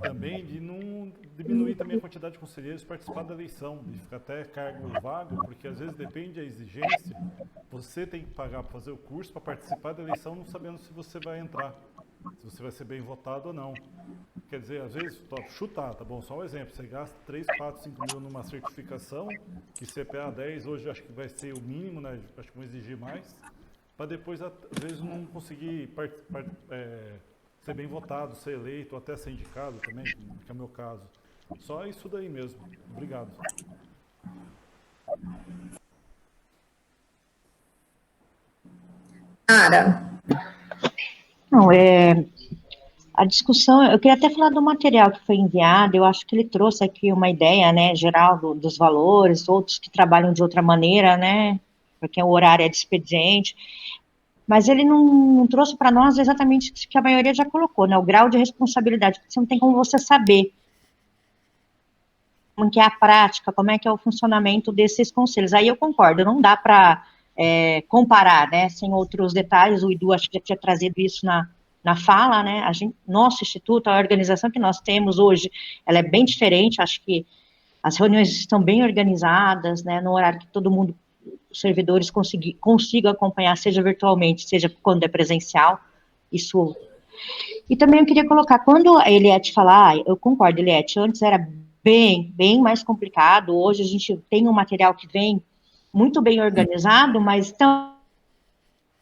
também de não diminuir também a quantidade de conselheiros participar da eleição, de ficar até cargo vago, porque às vezes depende da exigência, você tem que pagar para fazer o curso para participar da eleição não sabendo se você vai entrar, se você vai ser bem votado ou não. Quer dizer, às vezes, chutar, tá bom? Só um exemplo, você gasta 3, 4, 5 mil numa certificação, que CPA 10 hoje acho que vai ser o mínimo, né? Acho que vão exigir mais, para depois, às vezes, não conseguir ser bem votado, ser eleito, ou até ser indicado também, que é o meu caso. Só isso daí mesmo. Obrigado. Ara. Não, a discussão, eu queria até falar do material que foi enviado, eu acho que ele trouxe aqui uma ideia, né, geral dos valores, outros que trabalham de outra maneira, né, porque o horário é de expediente, mas ele não trouxe para nós exatamente o que a maioria já colocou, né, o grau de responsabilidade, porque você não tem como você saber como que é a prática, como é que é o funcionamento desses conselhos. Aí eu concordo, não dá para comparar, né, sem outros detalhes, o Edu acho que já tinha trazido isso na fala, né, nosso instituto, a organização que nós temos hoje, ela é bem diferente, acho que as reuniões estão bem organizadas, né, no horário que todo mundo, os servidores consigam acompanhar, seja virtualmente, seja quando é presencial, isso. E também eu queria colocar, quando a Eliette falar, eu concordo, Eliette, antes era bem mais complicado, hoje a gente tem um material que vem muito bem organizado, mas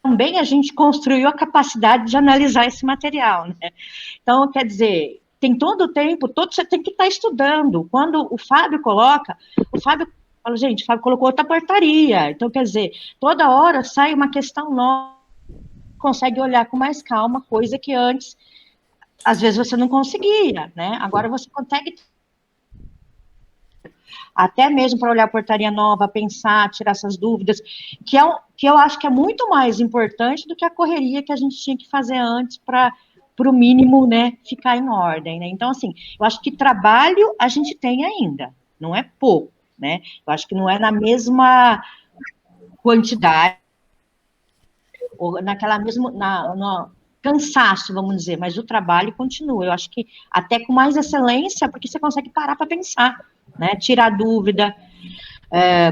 também a gente construiu a capacidade de analisar esse material, né? Então, quer dizer, tem todo o tempo, você tem que estar estudando. Quando o Fábio coloca, fala, gente, o Fábio colocou outra portaria. Então, quer dizer, toda hora sai uma questão nova, consegue olhar com mais calma, coisa que antes, às vezes, você não conseguia, né? Agora você consegue, até mesmo para olhar a portaria nova, pensar, tirar essas dúvidas, que eu acho que é muito mais importante do que a correria que a gente tinha que fazer antes para o mínimo, né, ficar em ordem, né? Então, assim, eu acho que trabalho a gente tem ainda, não é pouco, né? Eu acho que não é na mesma quantidade, ou naquela mesma, no cansaço, vamos dizer, mas o trabalho continua. Eu acho que até com mais excelência, porque você consegue parar para pensar, né? Tirar dúvida.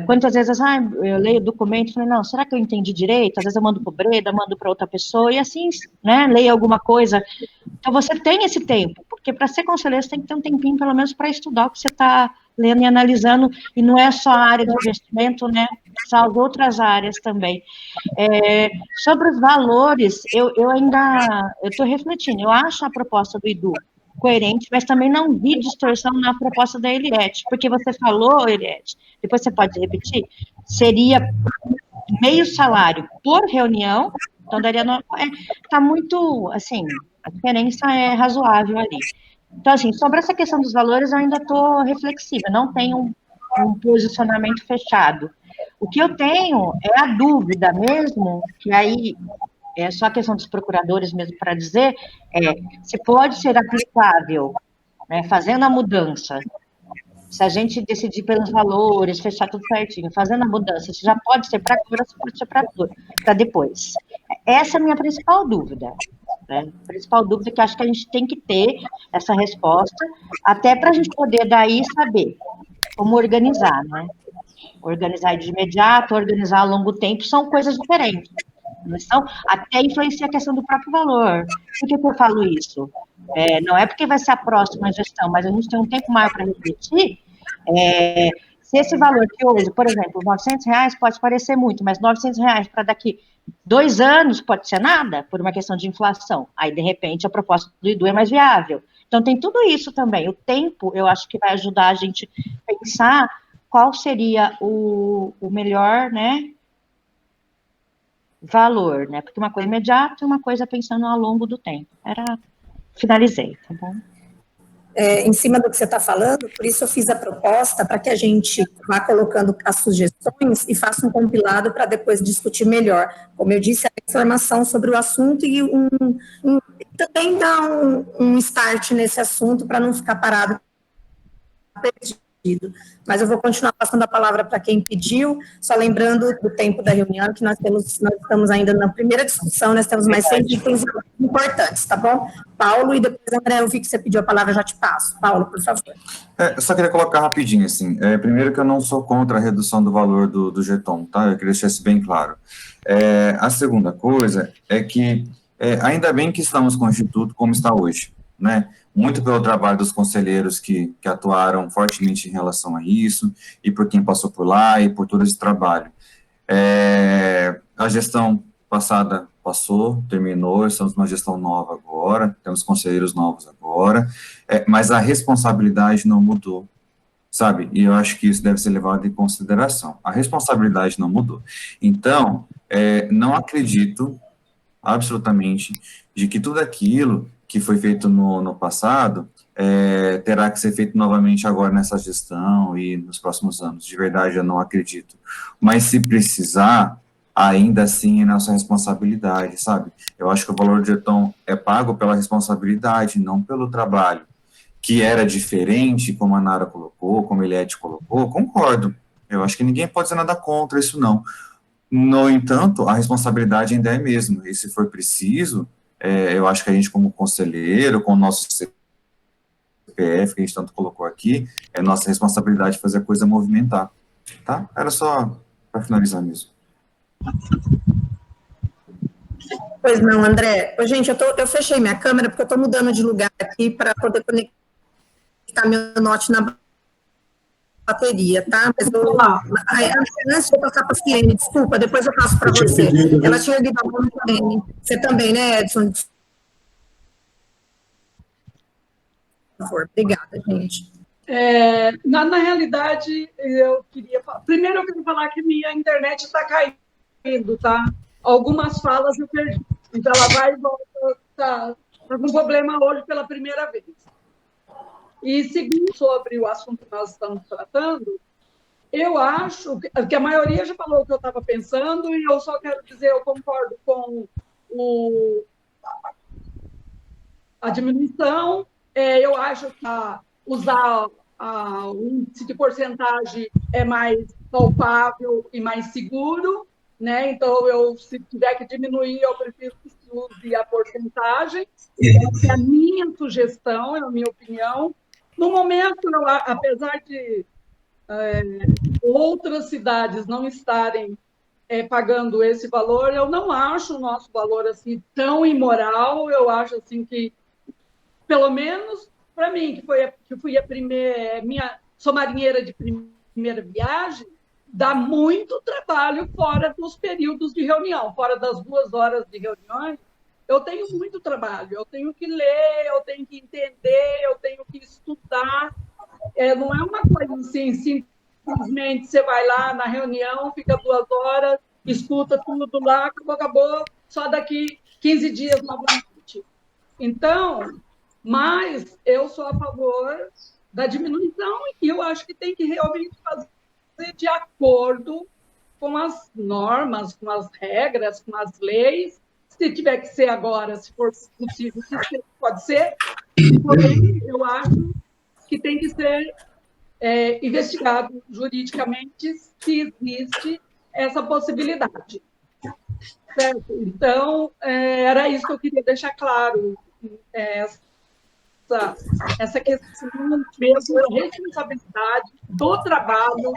Quantas vezes eu leio o documento e falo, não, será que eu entendi direito? Às vezes eu mando para o Breda, mando para outra pessoa, e assim, né, leio alguma coisa. Então, você tem esse tempo, porque para ser conselheiro, você tem que ter um tempinho, pelo menos, para estudar o que você está lendo e analisando, e não é só a área de investimento, né, são as outras áreas também. Sobre os valores, eu estou refletindo, eu acho a proposta do Edu coerente, mas também não vi distorção na proposta da Eliette, porque você falou, Eliette, depois você pode repetir, seria meio salário por reunião, então daria, tá muito, assim, a diferença é razoável ali. Então, assim, sobre essa questão dos valores, eu ainda estou reflexiva, não tenho um posicionamento fechado. O que eu tenho é a dúvida mesmo, que aí é só a questão dos procuradores mesmo para dizer, se pode ser aplicável, né, fazendo a mudança, se a gente decidir pelos valores, fechar tudo certinho, fazendo a mudança, se já pode ser para agora, se pode ser para depois. Essa é a minha principal dúvida, né? A principal dúvida que eu acho que a gente tem que ter essa resposta, até para a gente poder daí saber como organizar, né? Organizar de imediato, organizar a longo tempo, são coisas diferentes. Então, até influencia a questão do próprio valor. Por que eu falo isso? Não é porque vai ser a próxima gestão, mas a gente tem um tempo maior para refletir. Se esse valor que hoje, por exemplo, R$900 pode parecer muito, mas R$900 para daqui 2 anos pode ser nada, por uma questão de inflação. Aí, de repente, a proposta do Edu é mais viável. Então, tem tudo isso também. O tempo, eu acho que vai ajudar a gente a pensar qual seria o melhor, né, valor, né? Porque uma coisa imediata e uma coisa pensando ao longo do tempo. Finalizei, tá bom? Em cima do que você está falando, por isso eu fiz a proposta para que a gente vá colocando as sugestões e faça um compilado para depois discutir melhor. Como eu disse, a informação sobre o assunto e também dar um start nesse assunto para não ficar parado perdido. Mas eu vou continuar passando a palavra para quem pediu, só lembrando do tempo da reunião, que nós estamos ainda na primeira discussão, nós temos mais 100 itens importantes, tá bom? Paulo, e depois, André, eu vi que você pediu a palavra, já te passo. Paulo, por favor. Eu só queria colocar rapidinho, assim, primeiro que eu não sou contra a redução do valor do jeton, tá? Eu queria deixar isso bem claro. A segunda coisa é que, ainda bem que estamos com o Instituto como está hoje, né? Muito pelo trabalho dos conselheiros que atuaram fortemente em relação a isso, e por quem passou por lá, e por todo esse trabalho. A gestão passada passou, terminou, estamos numa gestão nova agora, temos conselheiros novos agora, mas a responsabilidade não mudou, sabe? E eu acho que isso deve ser levado em consideração. A responsabilidade não mudou. Então, não acredito, absolutamente, de que tudo aquilo que foi feito no passado, terá que ser feito novamente agora nessa gestão e nos próximos anos. De verdade, eu não acredito. Mas se precisar, ainda assim é nossa responsabilidade, sabe? Eu acho que o valor do jeton é pago pela responsabilidade, não pelo trabalho. Que era diferente, como a Nara colocou, como a Eliette colocou, concordo. Eu acho que ninguém pode dizer nada contra isso, não. No entanto, a responsabilidade ainda é a mesma. E se for preciso, eu acho que a gente, como conselheiro, com o nosso CPF, que a gente tanto colocou aqui, é nossa responsabilidade fazer a coisa movimentar, tá? Era só para finalizar mesmo. Pois não, André. Gente, eu fechei minha câmera porque eu estou mudando de lugar aqui para poder conectar meu note na bateria, tá? Mas antes de eu passar para a Silene, desculpa, depois eu passo para você. Ela tinha lido a mão também. Você também, né, Edson? Por favor. Obrigada, gente. Na realidade, eu queria falar. Primeiro, eu queria falar que minha internet está caindo, tá? Algumas falas eu perdi. Então, ela vai e volta. Tá com problema hoje pela primeira vez. E segundo sobre o assunto que nós estamos tratando, eu acho que a maioria já falou o que eu estava pensando, e eu só quero dizer, eu concordo com a diminuição. Eu acho que usar o índice de porcentagem é mais palpável e mais seguro, né? Então, se tiver que diminuir, eu prefiro que se use a porcentagem. Essa é a minha sugestão, é a minha opinião. No momento, apesar de outras cidades não estarem pagando esse valor, eu não acho o nosso valor assim tão imoral. Eu acho assim que, pelo menos para mim, que fui a primeira, sou marinheira de primeira viagem, dá muito trabalho fora dos períodos de reunião, fora das 2 horas de reuniões. Eu tenho muito trabalho, eu tenho que ler, eu tenho que entender, eu tenho que estudar. Não é uma coisa assim, simplesmente você vai lá na reunião, fica 2 horas, escuta tudo lá, acabou, só daqui 15 dias novamente. Então, mas eu sou a favor da diminuição, e eu acho que tem que realmente fazer de acordo com as normas, com as regras, com as leis. Se tiver que ser agora, se for possível, pode ser. Porém, eu acho que tem que ser investigado juridicamente se existe essa possibilidade. Certo? Então, era isso que eu queria deixar claro. Essa questão mesmo da responsabilidade do trabalho,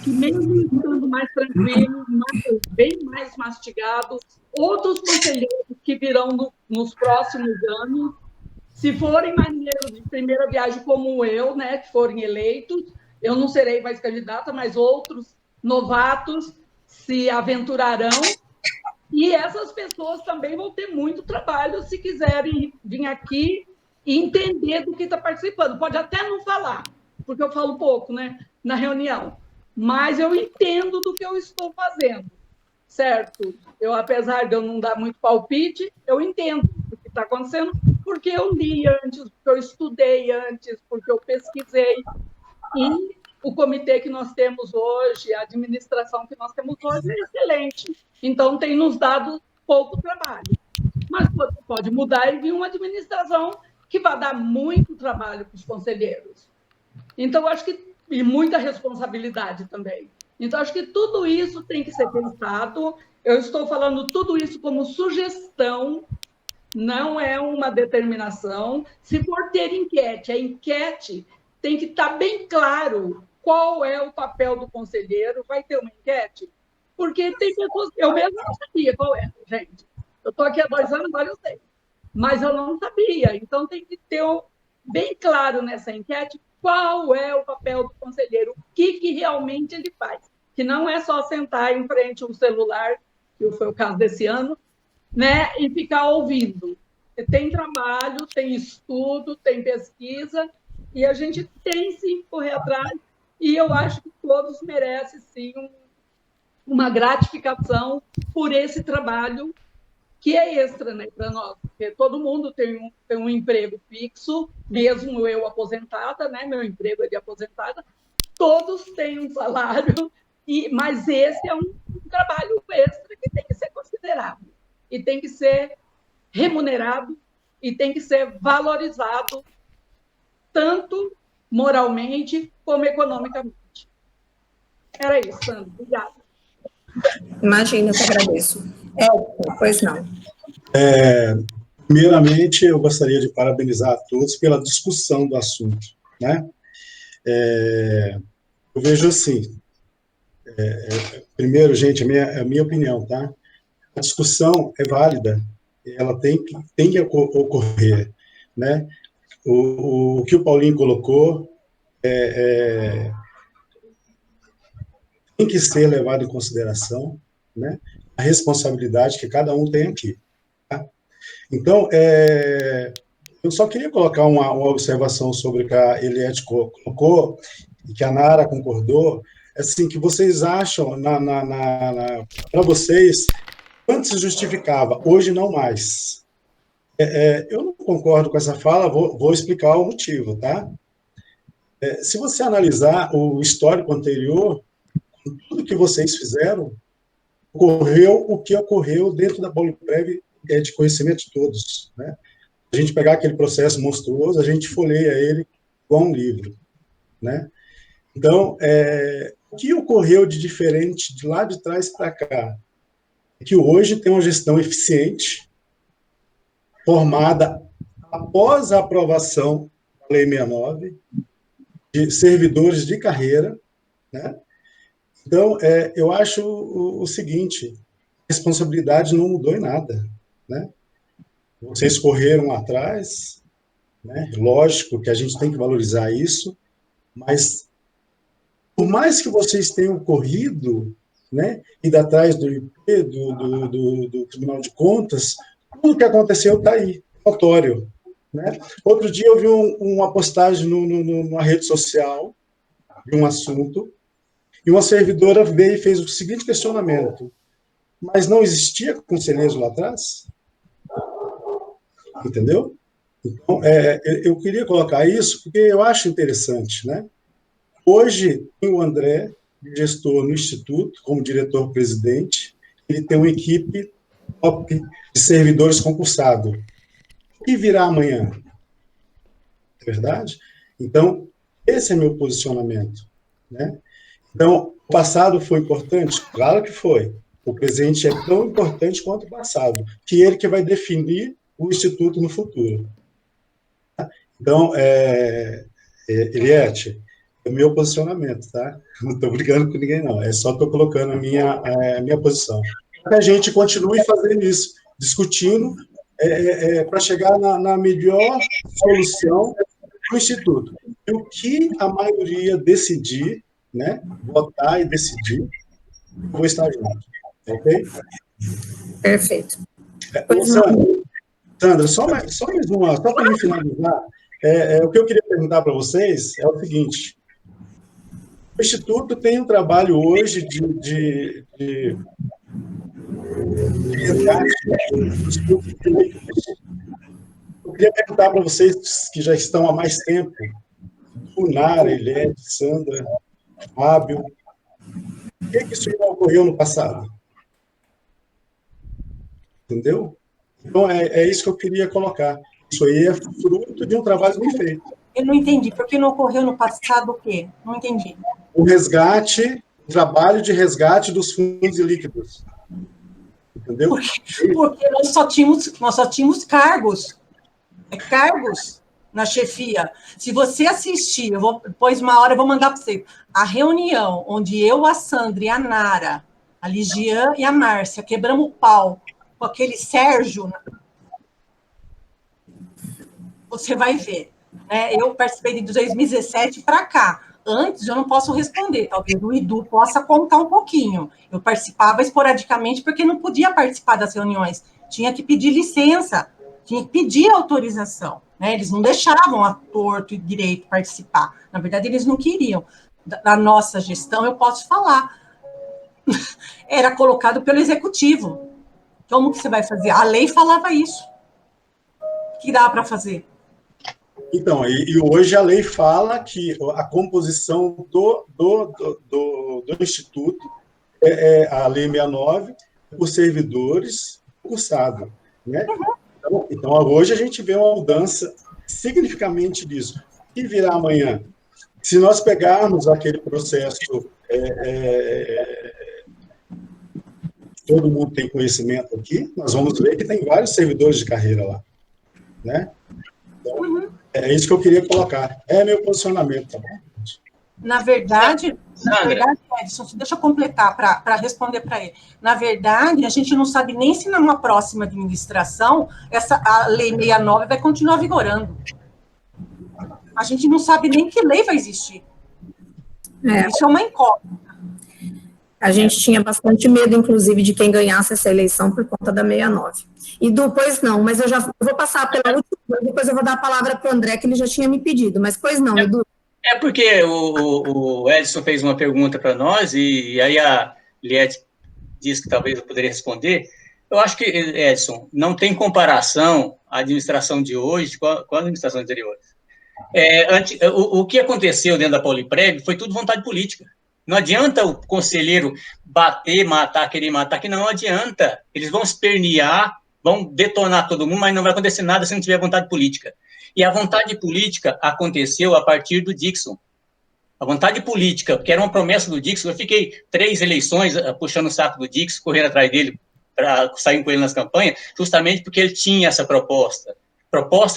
que mesmo estando mais tranquilo, bem mais mastigado, outros conselheiros que virão nos próximos anos, se forem marinheiros de primeira viagem como eu, né, que forem eleitos, eu não serei mais candidata, mas outros novatos se aventurarão, e essas pessoas também vão ter muito trabalho se quiserem vir aqui e entender do que está participando. Pode até não falar, porque eu falo pouco, né, na reunião, mas eu entendo do que eu estou fazendo, certo? Apesar de eu não dar muito palpite, eu entendo o que está acontecendo, porque eu li antes, porque eu estudei antes, porque eu pesquisei. E o comitê que nós temos hoje, a administração que nós temos hoje é excelente. Então, tem nos dado pouco trabalho. Mas pode mudar e vir uma administração que vai dar muito trabalho para os conselheiros. Então, eu acho que... E muita responsabilidade também. Então, acho que tudo isso tem que ser pensado. Eu estou falando tudo isso como sugestão, não é uma determinação. Se for ter enquete, a enquete tem que estar bem claro qual é o papel do conselheiro. Vai ter uma enquete? Porque tem pessoas... Eu mesmo não sabia qual era, gente. Eu estou aqui há 2 anos, agora eu sei. Mas eu não sabia. Então, tem que ter bem claro nessa enquete qual é o papel do conselheiro, o que realmente ele faz. Que não é só sentar em frente a um celular, que foi o caso desse ano, né, e ficar ouvindo. Tem trabalho, tem estudo, tem pesquisa, e a gente tem sim que correr atrás, e eu acho que todos merecem sim uma gratificação por esse trabalho que é extra, né, para nós, porque todo mundo tem um emprego fixo, mesmo eu aposentada, né, meu emprego é de aposentada, todos têm um salário, mas esse é um trabalho extra que tem que ser considerado, e tem que ser remunerado, e tem que ser valorizado, tanto moralmente como economicamente. Era isso, Sandra. Obrigada. Imagina, eu que agradeço. Pois não. Primeiramente, eu gostaria de parabenizar a todos pela discussão do assunto, né? Eu vejo assim, primeiro, gente, a minha opinião, tá? A discussão é válida, ela tem que ocorrer, né? O que o Paulinho colocou tem que ser levado em consideração, né, a responsabilidade que cada um tem aqui. Tá? Então, eu só queria colocar uma observação sobre o que a Eliette colocou, e que a Nara concordou, assim, que vocês acham, para vocês, antes se justificava, hoje não mais. Eu não concordo com essa fala, vou explicar o motivo, tá? Se você analisar o histórico anterior, tudo que vocês fizeram, ocorreu o que ocorreu dentro da Poliprev, de conhecimento de todos, né? A gente pegar aquele processo monstruoso, a gente folheia ele igual um livro, né? Então, o que ocorreu de diferente de lá de trás para cá? É que hoje tem uma gestão eficiente, formada após a aprovação da Lei 69, de servidores de carreira, né? Então, eu acho o seguinte, a responsabilidade não mudou em nada, né? Vocês correram lá atrás, né? Lógico que a gente tem que valorizar isso, mas por mais que vocês tenham corrido, né, ido atrás do IP, do Tribunal de Contas, tudo que aconteceu está aí, notório, né? Outro dia eu vi uma postagem numa rede social de um assunto, e uma servidora veio e fez o seguinte questionamento: mas não existia conselheiros lá atrás? Entendeu? Então, eu queria colocar isso porque eu acho interessante, né? Hoje, tem o André, gestor no Instituto, como diretor-presidente, ele tem uma equipe top de servidores concursados. O que virá amanhã? É verdade? Então, esse é meu posicionamento, né? Então, o passado foi importante? Claro que foi. O presente é tão importante quanto o passado, que ele que vai definir o Instituto no futuro. Então, Eliette, é o meu posicionamento, tá? Não estou brigando com ninguém, não. Só estou colocando a minha posição. Que a gente continue fazendo isso, discutindo, para chegar na melhor solução para o Instituto. E o que a maioria decidir, né, votar e decidir, eu vou estar junto. Ok? Perfeito. Sandra, só mais uma, só para me finalizar, o que eu queria perguntar para vocês é o seguinte: o Instituto tem um trabalho hoje de resgate dos grupos políticos. Eu queria perguntar para vocês que já estão há mais tempo, o Nara, Eliette, Sandra, Fábio, por que isso não ocorreu no passado? Entendeu? Então, é isso que eu queria colocar. Isso aí é fruto de um trabalho bem feito. Eu não entendi. Por que não ocorreu no passado o quê? Não entendi. O resgate, o trabalho de resgate dos fundos ilíquidos. Entendeu? Porque nós só tínhamos cargos. Cargos na chefia. Se você assistir, depois uma hora eu vou mandar para você, a reunião onde eu, a Sandra e a Nara, a Ligiane e a Márcia quebramos o pau com aquele Sérgio, você vai ver. Né? Eu participei de 2017 para cá. Antes, eu não posso responder. Talvez o Edu possa contar um pouquinho. Eu participava esporadicamente porque não podia participar das reuniões. Tinha que pedir licença, tinha que pedir autorização. Né? Eles não deixavam a torto e direito participar. Na verdade, eles não queriam. Da nossa gestão, eu posso falar. Era colocado pelo executivo. Como que você vai fazer? A lei falava isso. O que dá para fazer? Então, e hoje a lei fala que a composição do Instituto, a Lei 69, por servidores concursados, né? Então, hoje a gente vê uma mudança significante disso. O que virá amanhã? Se nós pegarmos aquele processo, todo mundo tem conhecimento aqui, nós vamos ver que tem vários servidores de carreira lá, né? Então, é isso que eu queria colocar. É meu posicionamento, tá bom? Na verdade, Edson, deixa eu completar para responder para ele. Na verdade, a gente não sabe nem se numa próxima administração a Lei 69 vai continuar vigorando. A gente não sabe nem que lei vai existir. Isso é uma incógnita. A gente tinha bastante medo, inclusive, de quem ganhasse essa eleição por conta da 69. E depois não, mas eu vou passar pela última, depois eu vou dar a palavra para o André, que ele já tinha me pedido, mas pois não, Edu. É porque o Edson fez uma pergunta para nós, e aí a Liette disse que talvez eu poderia responder. Eu acho que, Edson, não tem comparação a administração de hoje com a administração anterior. O que aconteceu dentro da Pauliprev foi tudo vontade política. Não adianta o conselheiro bater, matar, querer matar, que não adianta. Eles vão espernear, vão detonar todo mundo, mas não vai acontecer nada se não tiver vontade política. E a vontade política aconteceu a partir do Dixon. A vontade política, que era uma promessa do Dixon, eu fiquei 3 eleições puxando o saco do Dixon, correndo atrás dele, para sair com ele nas campanhas, justamente porque ele tinha essa proposta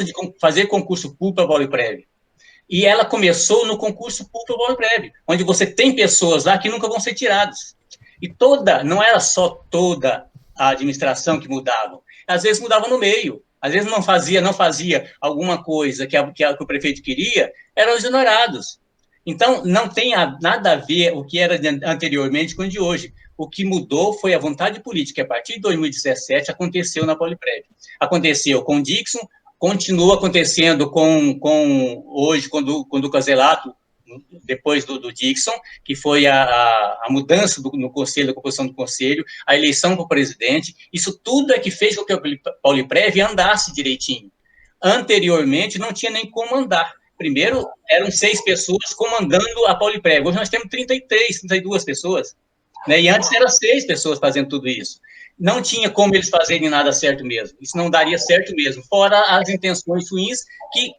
de fazer concurso público para a Pauliprev. E ela começou no concurso público para a Pauliprev, onde você tem pessoas lá que nunca vão ser tiradas. E não era só toda a administração que mudava, às vezes mudava no meio, às vezes não fazia alguma coisa que o prefeito queria, eram exonerados. Então, não tem nada a ver o que era anteriormente com o de hoje. O que mudou foi a vontade política. A partir de 2017, aconteceu na Pauliprev. Aconteceu com o Dixon, continua acontecendo hoje, com o Caselato, depois do Dixon, que foi a mudança no conselho, a composição do conselho, a eleição para o presidente. Isso tudo é que fez com que a Pauliprev andasse direitinho. Anteriormente, não tinha nem como andar. Primeiro, eram 6 pessoas comandando a Pauliprev. Hoje nós temos 33, 32 pessoas. Né? E antes eram 6 pessoas fazendo tudo isso. Não tinha como eles fazerem nada certo mesmo. Isso não daria certo mesmo. Fora as intenções ruins, que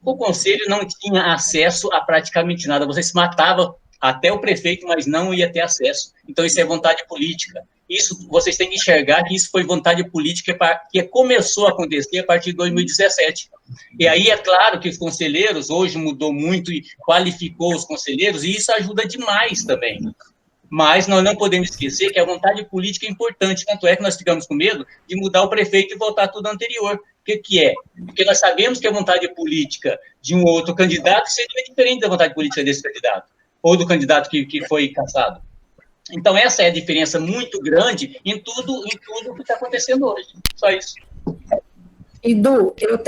o conselho não tinha acesso a praticamente nada. Você se matava até o prefeito, mas não ia ter acesso. Então, isso é vontade política. Isso, vocês têm que enxergar que isso foi vontade política que começou a acontecer a partir de 2017. E aí, é claro que os conselheiros, hoje mudou muito e qualificou os conselheiros, e isso ajuda demais também. Mas nós não podemos esquecer que a vontade política é importante, tanto é que nós ficamos com medo de mudar o prefeito e voltar tudo anterior. O que é? Porque nós sabemos que a vontade política de um outro candidato seria diferente da vontade política desse candidato, ou do candidato que foi cassado. Então, essa é a diferença muito grande em tudo que está acontecendo hoje. Só isso. Edu, eu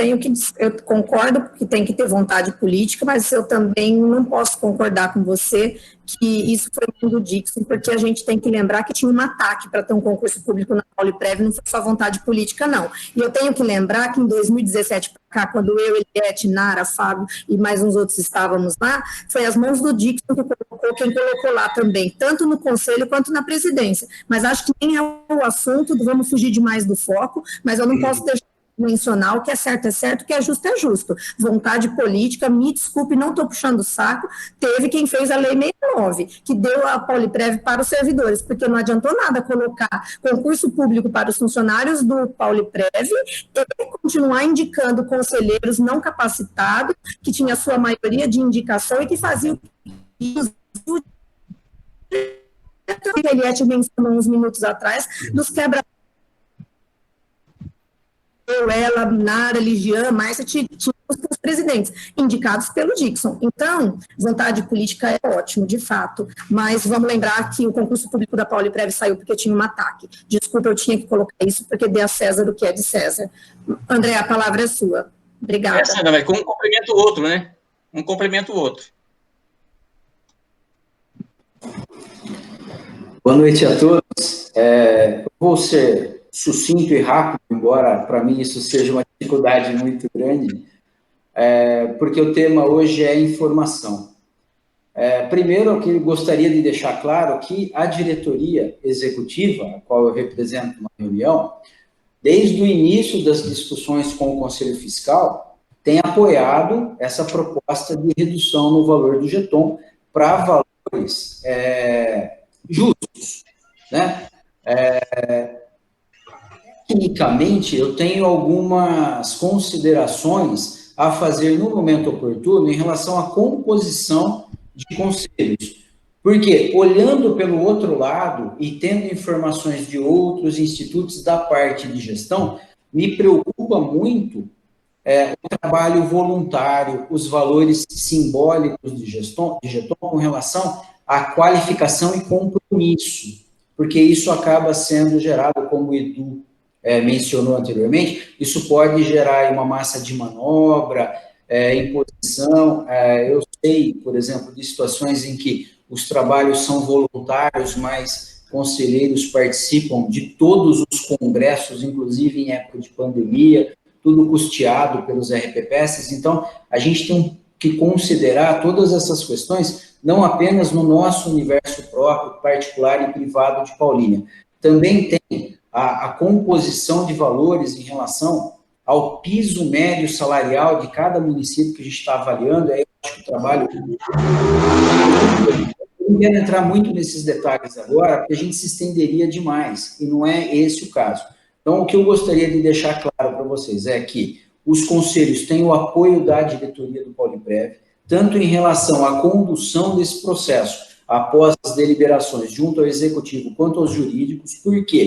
concordo que tem que ter vontade política, mas eu também não posso concordar com você que isso foi do Dixon, porque a gente tem que lembrar que tinha um ataque para ter um concurso público na Pauliprev, não foi só vontade política, não. E eu tenho que lembrar que em 2017 para cá, quando eu, Eliette, Nara, Fábio e mais uns outros estávamos lá, foi as mãos do Dixon quem colocou lá também, tanto no conselho quanto na presidência. Mas acho que nem é o assunto, vamos fugir demais do foco, mas eu não posso deixar mencionar o que é certo, o que é justo. Vontade política, me desculpe, não estou puxando o saco, teve quem fez a Lei 69, que deu a Pauliprev para os servidores, porque não adiantou nada colocar concurso público para os funcionários do Pauliprev e continuar indicando conselheiros não capacitados, que tinha sua maioria de indicação e que faziam a Eliette mencionou uns minutos atrás, dos quebra ela, Nara, Ligiane, Márcia, tinha os presidentes indicados pelo Dixon. Então, vontade política é ótimo, de fato, mas vamos lembrar que o concurso público da Pauliprev saiu porque tinha um ataque. Desculpa, eu tinha que colocar isso porque dê a César o que é de César. André, a palavra é sua. Obrigada. Essa não, mas um complementa o outro, né? Um complementa o outro. Boa noite a todos. Vou ser sucinto e rápido, embora para mim isso seja uma dificuldade muito grande, porque o tema hoje é informação. Primeiro, eu gostaria de deixar claro que a diretoria executiva, a qual eu represento na reunião, desde o início das discussões com o Conselho Fiscal, tem apoiado essa proposta de redução no valor do jeton para valores justos, né? Tecnicamente, eu tenho algumas considerações a fazer no momento oportuno em relação à composição de conselhos. Porque, olhando pelo outro lado e tendo informações de outros institutos da parte de gestão, me preocupa muito o trabalho voluntário, os valores simbólicos de jeton com relação a qualificação e compromisso, porque isso acaba sendo gerado, como o Edu mencionou anteriormente, isso pode gerar uma massa de manobra, imposição. Eu sei, por exemplo, de situações em que os trabalhos são voluntários, mas conselheiros participam de todos os congressos, inclusive em época de pandemia, tudo custeado pelos RPPS. Então, a gente tem que considerar todas essas questões, não apenas no nosso universo próprio, particular e privado de Paulínia. Também tem a composição de valores em relação ao piso médio salarial de cada município que a gente está avaliando. Aí eu acho que o trabalho... Eu não quero entrar muito nesses detalhes agora, porque a gente se estenderia demais, e não é esse o caso. Então, o que eu gostaria de deixar claro para vocês é que os conselhos têm o apoio da diretoria do Pauliprev, tanto em relação à condução desse processo, após as deliberações, junto ao executivo, quanto aos jurídicos. Por quê?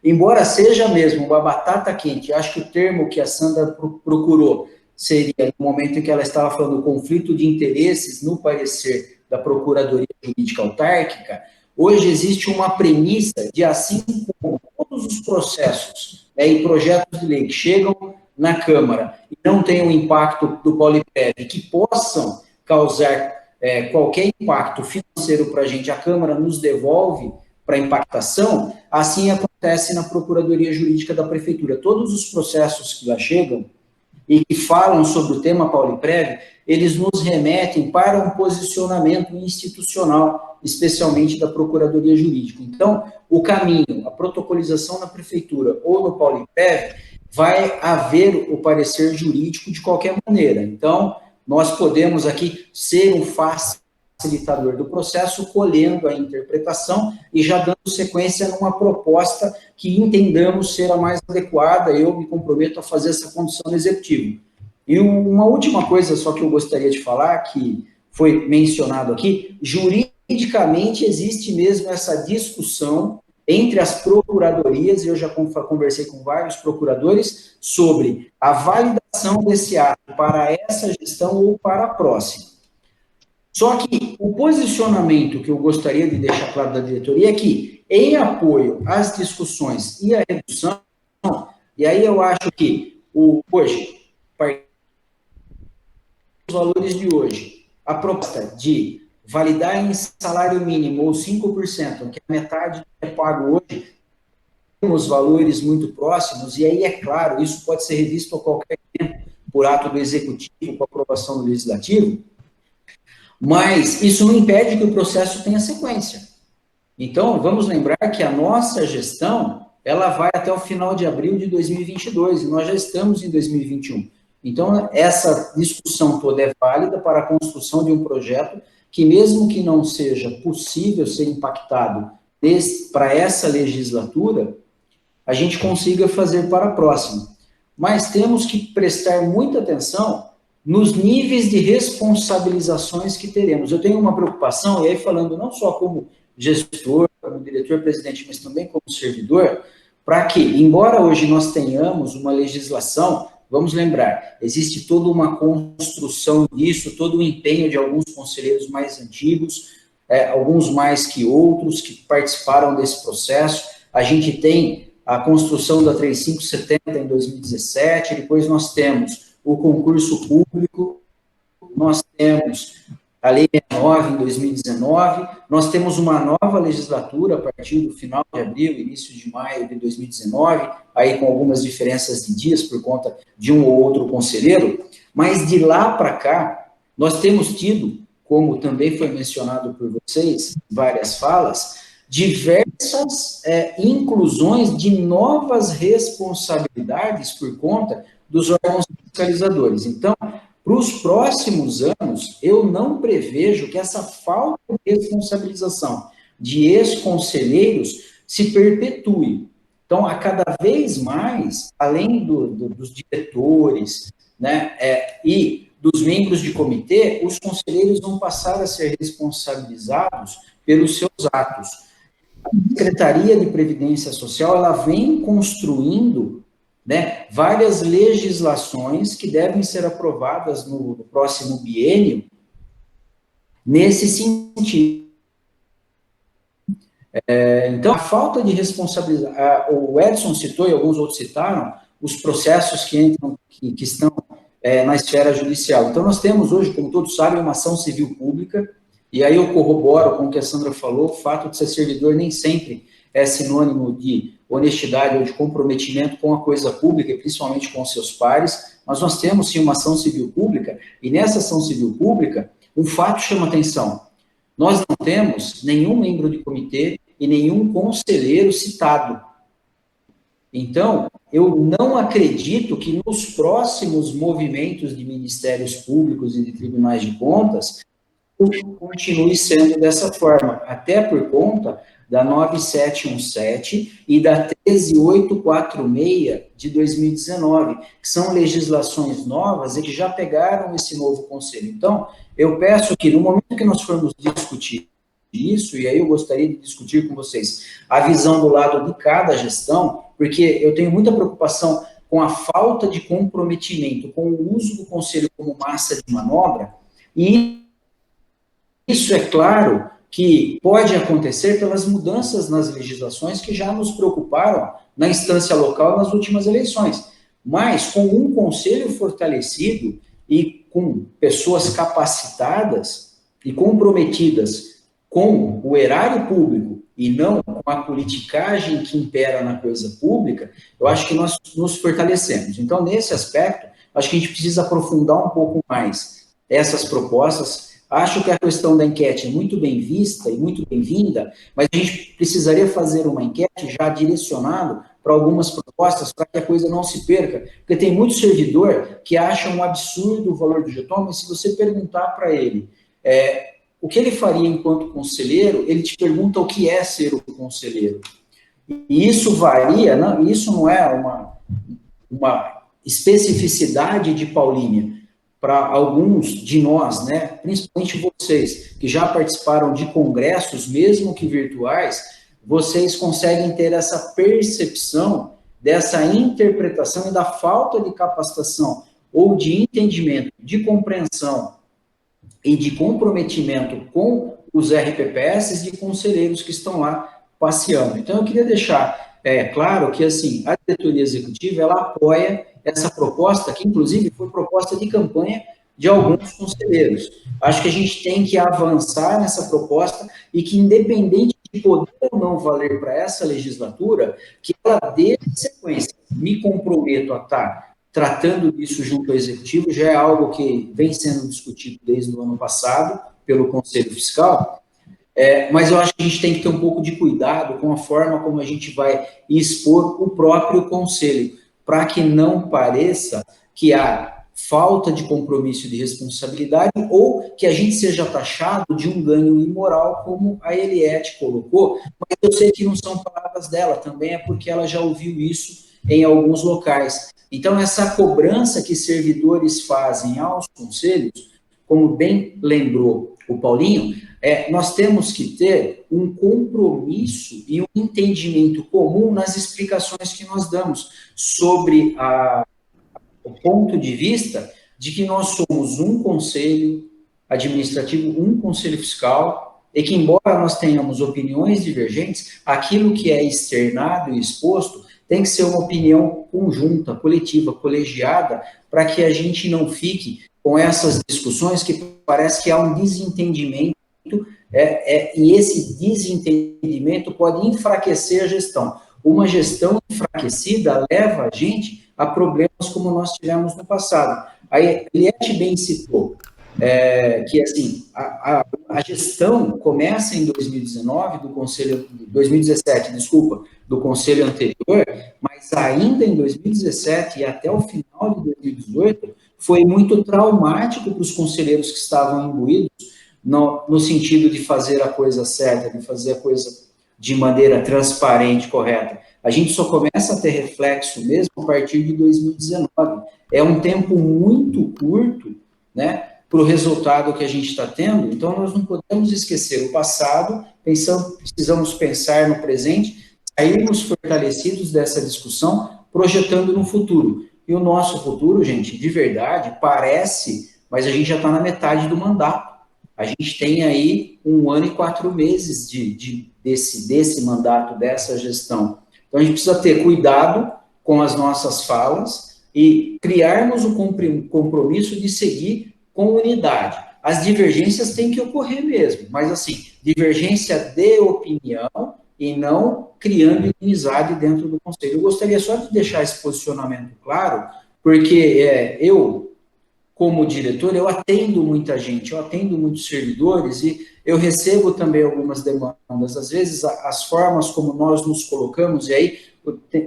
Embora seja mesmo uma batata quente, acho que o termo que a Sandra procurou seria, no momento em que ela estava falando do conflito de interesses no parecer da Procuradoria Jurídica Autárquica, hoje existe uma premissa de, assim como todos os processos e projetos de lei que chegam na Câmara e não têm o impacto do Pauliprev, que possam causar qualquer impacto financeiro para a gente, a Câmara nos devolve para impactação, assim acontece na Procuradoria Jurídica da Prefeitura. Todos os processos que lá chegam e que falam sobre o tema Pauliprev, eles nos remetem para um posicionamento institucional, especialmente da Procuradoria Jurídica. Então, o caminho, a protocolização na Prefeitura ou no Pauliprev, vai haver o parecer jurídico de qualquer maneira. Então, nós podemos aqui ser um facilitador do processo, colhendo a interpretação e já dando sequência numa proposta que entendamos ser a mais adequada. Eu me comprometo a fazer essa condução no executivo. E uma última coisa só que eu gostaria de falar, que foi mencionado aqui, juridicamente existe mesmo essa discussão entre as procuradorias, e eu já conversei com vários procuradores, sobre a validação desse ato para essa gestão ou para a próxima. Só que o posicionamento que eu gostaria de deixar claro da diretoria é que, em apoio às discussões e à redução, e aí eu acho que hoje, os valores de hoje, a proposta de validar em salário mínimo ou 5%, que é metade que é pago hoje, temos valores muito próximos, e aí, é claro, isso pode ser revisto a qualquer tempo por ato do executivo, com aprovação do legislativo, mas isso não impede que o processo tenha sequência. Então, vamos lembrar que a nossa gestão, ela vai até o final de abril de 2022, e nós já estamos em 2021. Então, essa discussão toda é válida para a construção de um projeto que, mesmo que não seja possível ser impactado para essa legislatura, a gente consiga fazer para a próxima. Mas temos que prestar muita atenção nos níveis de responsabilizações que teremos. Eu tenho uma preocupação, e aí falando não só como gestor, como diretor-presidente, mas também como servidor, para que, embora hoje nós tenhamos uma legislação, vamos lembrar, existe toda uma construção disso, todo o empenho de alguns conselheiros mais antigos, alguns mais que outros, que participaram desse processo. A gente tem a construção da 3570 em 2017, depois nós temos o concurso público, nós temos a Lei 69 em 2019, nós temos uma nova legislatura a partir do final de abril, início de maio de 2019, aí com algumas diferenças de dias por conta de um ou outro conselheiro, mas de lá para cá, nós temos tido, como também foi mencionado por vocês, várias falas, diversas inclusões de novas responsabilidades por conta dos órgãos fiscalizadores. Então, para os próximos anos, eu não prevejo que essa falta de responsabilização de ex-conselheiros se perpetue. Então, a cada vez mais, além dos diretores, né, e dos membros de comitê, os conselheiros vão passar a ser responsabilizados pelos seus atos. A Secretaria de Previdência Social, ela vem construindo, né, várias legislações que devem ser aprovadas no próximo biênio, nesse sentido. Então, a falta de responsabilidade, o Edson citou e alguns outros citaram, os processos que estão na esfera judicial. Então, nós temos hoje, como todos sabem, uma ação civil pública, e aí eu corroboro com o que a Sandra falou, o fato de ser servidor nem sempre é sinônimo de honestidade ou de comprometimento com a coisa pública, e principalmente com os seus pares, mas nós temos sim uma ação civil pública, e nessa ação civil pública, um fato chama atenção. Nós não temos nenhum membro de comitê e nenhum conselheiro citado. Então, eu não acredito que nos próximos movimentos de ministérios públicos e de tribunais de contas continue sendo dessa forma, até por conta da 9717 e da 13846 de 2019, que são legislações novas e que já pegaram esse novo conselho. Então, eu peço que no momento que nós formos discutir isso, e aí eu gostaria de discutir com vocês a visão do lado de cada gestão, porque eu tenho muita preocupação com a falta de comprometimento, com o uso do conselho como massa de manobra, e isso é claro que pode acontecer pelas mudanças nas legislações que já nos preocuparam na instância local nas últimas eleições. Mas com um conselho fortalecido e com pessoas capacitadas e comprometidas com o erário público e não com a politicagem que impera na coisa pública, eu acho que nós nos fortalecemos. Então, nesse aspecto, acho que a gente precisa aprofundar um pouco mais essas propostas. Acho que a questão da enquete é muito bem vista e muito bem-vinda, mas a gente precisaria fazer uma enquete já direcionado para algumas propostas para que a coisa não se perca, porque tem muito servidor que acha um absurdo o valor do jeton, mas se você perguntar para ele o que ele faria enquanto conselheiro, ele te pergunta o que é ser o conselheiro. E isso varia, isso não é uma especificidade de Paulínia. Para alguns de nós, né, principalmente vocês, que já participaram de congressos, mesmo que virtuais, vocês conseguem ter essa percepção dessa interpretação e da falta de capacitação ou de entendimento, de compreensão e de comprometimento com os RPPS de conselheiros que estão lá passeando. Então, eu queria deixar claro que, assim, a diretoria executiva, ela apoia essa proposta, que inclusive foi proposta de campanha de alguns conselheiros. Acho que a gente tem que avançar nessa proposta e que, independente de poder ou não valer para essa legislatura, que ela dê sequência. Me comprometo a estar tratando disso junto ao Executivo, já é algo que vem sendo discutido desde o ano passado pelo Conselho Fiscal, mas eu acho que a gente tem que ter um pouco de cuidado com a forma como a gente vai expor o próprio Conselho, para que não pareça que há falta de compromisso e de responsabilidade ou que a gente seja taxado de um ganho imoral, como a Eliette colocou, mas eu sei que não são palavras dela, também é porque ela já ouviu isso em alguns locais. Então, essa cobrança que servidores fazem aos conselhos, como bem lembrou o Paulinho, nós temos que ter um compromisso e um entendimento comum nas explicações que nós damos sobre o ponto de vista de que nós somos um conselho administrativo, um conselho fiscal, e que, embora nós tenhamos opiniões divergentes, aquilo que é externado e exposto tem que ser uma opinião conjunta, coletiva, colegiada, para que a gente não fique com essas discussões que parece que há um desentendimento, e esse desentendimento pode enfraquecer a gestão. Uma gestão enfraquecida leva a gente a problemas como nós tivemos no passado. A Eliette bem citou que, assim, a gestão começa em 2017, do conselho anterior, mas ainda em 2017 e até o final de 2018, foi muito traumático para os conselheiros que estavam imbuídos no sentido de fazer a coisa certa, de fazer a coisa de maneira transparente, correta. A gente só começa a ter reflexo mesmo a partir de 2019. É um tempo muito curto, né, para o resultado que a gente está tendo, então nós não podemos esquecer o passado, precisamos pensar no presente, sairmos fortalecidos dessa discussão, projetando no futuro. E o nosso futuro, gente, de verdade, parece, mas a gente já está na metade do mandato. A gente tem aí 1 ano e 4 meses desse mandato, dessa gestão. Então, a gente precisa ter cuidado com as nossas falas e criarmos o compromisso de seguir com unidade. As divergências têm que ocorrer mesmo, mas, assim, divergência de opinião e não criando inimizade dentro do Conselho. Eu gostaria só de deixar esse posicionamento claro, porque eu, como diretor, eu atendo muita gente, eu atendo muitos servidores e eu recebo também algumas demandas. Às vezes, as formas como nós nos colocamos, e aí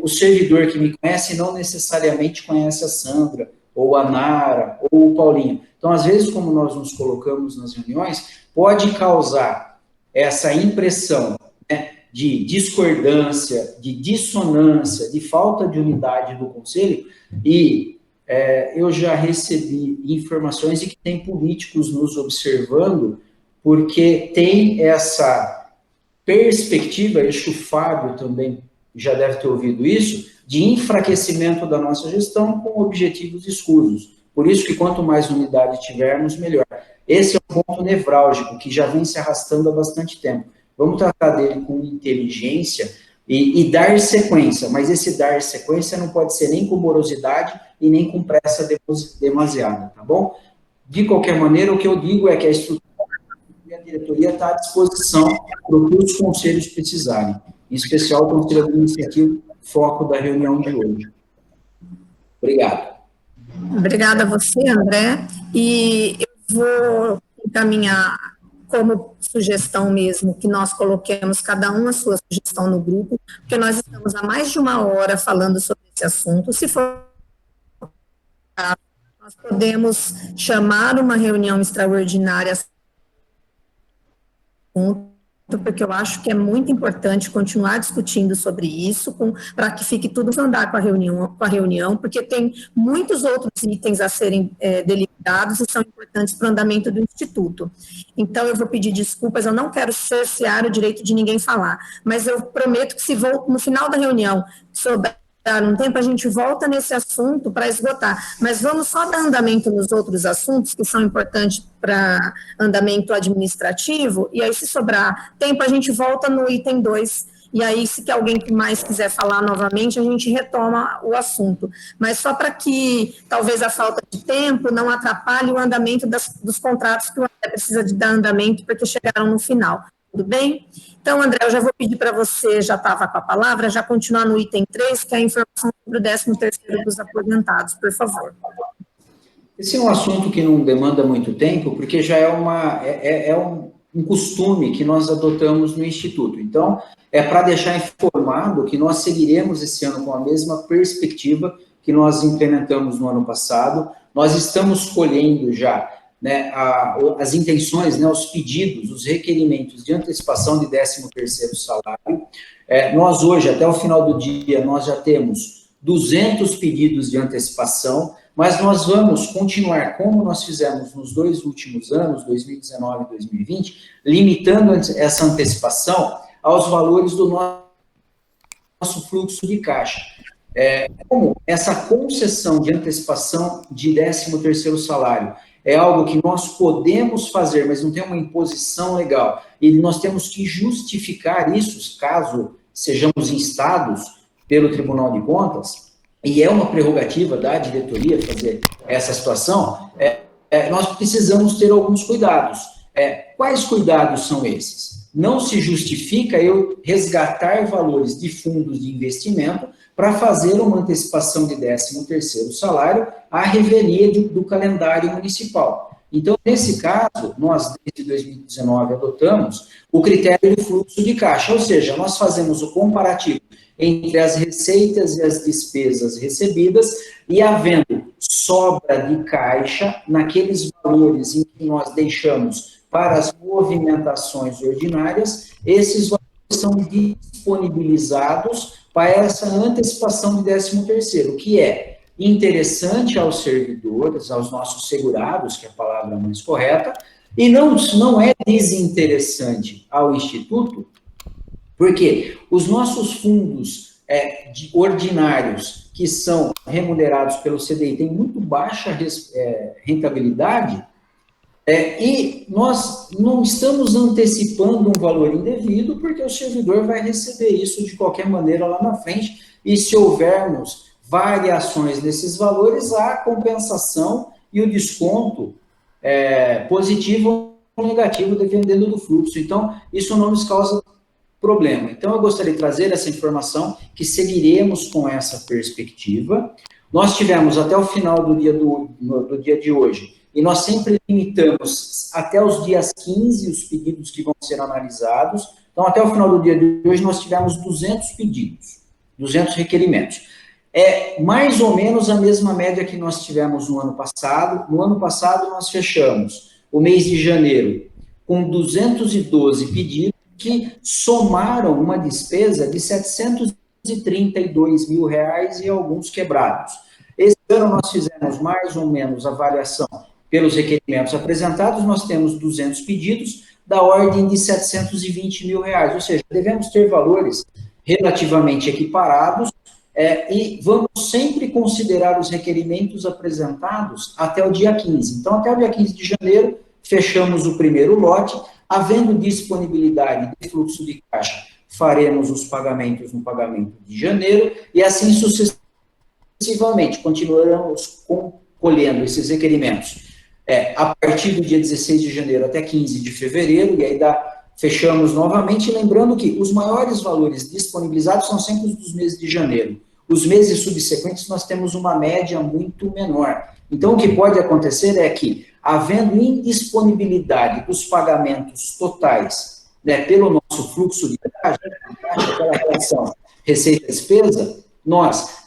o servidor que me conhece não necessariamente conhece a Sandra, ou a Nara, ou o Paulinho. Então, às vezes, como nós nos colocamos nas reuniões, pode causar essa impressão, né, de discordância, de dissonância, de falta de unidade do Conselho, e eu já recebi informações de que tem políticos nos observando, porque tem essa perspectiva, acho que o Fábio também já deve ter ouvido isso, de enfraquecimento da nossa gestão com objetivos escusos. Por isso que quanto mais unidade tivermos, melhor. Esse é um ponto nevrálgico que já vem se arrastando há bastante tempo. Vamos tratar dele com inteligência e dar sequência, mas esse dar sequência não pode ser nem com morosidade e nem com pressa demasiada, tá bom? De qualquer maneira, o que eu digo é que a estrutura e a diretoria está à disposição para o que os conselhos precisarem, em especial o Conselho Administrativo, foco da reunião de hoje. Obrigado. Obrigada a você, André. E eu vou encaminhar como sugestão mesmo, que nós coloquemos cada um a sua sugestão no grupo, porque nós estamos há mais de 1 hora falando sobre esse assunto. Se for, nós podemos chamar uma reunião extraordinária, porque eu acho que é muito importante continuar discutindo sobre isso, para que fique tudo andar com a reunião, porque tem muitos outros itens a serem deliberados e são importantes para o andamento do Instituto. Então, eu vou pedir desculpas, eu não quero cercear o direito de ninguém falar, mas eu prometo que se no final da reunião sobrar um tempo, a gente volta nesse assunto para esgotar, mas vamos só dar andamento nos outros assuntos que são importantes para andamento administrativo, e aí se sobrar tempo, a gente volta no item 2, e aí se alguém mais quiser falar novamente, a gente retoma o assunto, mas só para que talvez a falta de tempo não atrapalhe o andamento dos contratos que o André precisa de dar andamento, porque chegaram no final. Tudo bem? Então, André, eu já vou pedir para você, já estava com a palavra, já continuar no item 3, que é a informação sobre o 13º dos aposentados, por favor. Esse é um assunto que não demanda muito tempo, porque já é um costume que nós adotamos no Instituto. Então, é para deixar informado que nós seguiremos esse ano com a mesma perspectiva que nós implementamos no ano passado. Nós estamos colhendo já, né, as intenções, né, os pedidos, os requerimentos de antecipação de 13º salário. Nós hoje, até o final do dia, nós já temos 200 pedidos de antecipação, mas nós vamos continuar, como nós fizemos nos 2 últimos anos, 2019 e 2020, limitando essa antecipação aos valores do nosso fluxo de caixa. Como essa concessão de antecipação de 13º salário é algo que nós podemos fazer, mas não tem uma imposição legal, e nós temos que justificar isso, caso sejamos instados pelo Tribunal de Contas, e é uma prerrogativa da diretoria fazer essa situação, nós precisamos ter alguns cuidados. Quais cuidados são esses? Não se justifica eu resgatar valores de fundos de investimento para fazer uma antecipação de 13º salário à revelia do calendário municipal. Então, nesse caso, nós, desde 2019, adotamos o critério do fluxo de caixa, ou seja, nós fazemos o comparativo entre as receitas e as despesas recebidas e havendo sobra de caixa naqueles valores em que nós deixamos para as movimentações ordinárias, esses valores são disponibilizados para essa antecipação de 13º, que é interessante aos servidores, aos nossos segurados, que é a palavra mais correta, e não é desinteressante ao Instituto, porque os nossos fundos ordinários, que são remunerados pelo CDI, têm muito baixa rentabilidade, E nós não estamos antecipando um valor indevido, porque o servidor vai receber isso de qualquer maneira lá na frente, e se houvermos variações nesses valores, há a compensação e o desconto positivo ou negativo, dependendo do fluxo. Então, isso não nos causa problema. Então, eu gostaria de trazer essa informação, que seguiremos com essa perspectiva. Nós tivemos até o final do dia de hoje, e nós sempre limitamos até os dias 15 os pedidos que vão ser analisados. Então, até o final do dia de hoje, nós tivemos 200 pedidos, 200 requerimentos. É mais ou menos a mesma média que nós tivemos no ano passado. No ano passado, nós fechamos o mês de janeiro com 212 pedidos, que somaram uma despesa de R$ 732 mil e alguns quebrados. Esse ano nós fizemos mais ou menos a avaliação pelos requerimentos apresentados, nós temos 200 pedidos da ordem de R$ 720 mil, ou seja, devemos ter valores relativamente equiparados, e vamos sempre considerar os requerimentos apresentados até o dia 15. Então, até o dia 15 de janeiro, fechamos o primeiro lote. Havendo disponibilidade de fluxo de caixa, faremos os pagamentos no pagamento de janeiro, e assim sucessivamente, continuaremos colhendo esses requerimentos a partir do dia 16 de janeiro até 15 de fevereiro, e aí fechamos novamente, lembrando que os maiores valores disponibilizados são sempre os dos meses de janeiro. Os meses subsequentes nós temos uma média muito menor. Então, o que pode acontecer é que, havendo indisponibilidade dos pagamentos totais, pelo nosso fluxo de caixa, aquela relação receita-despesa, nós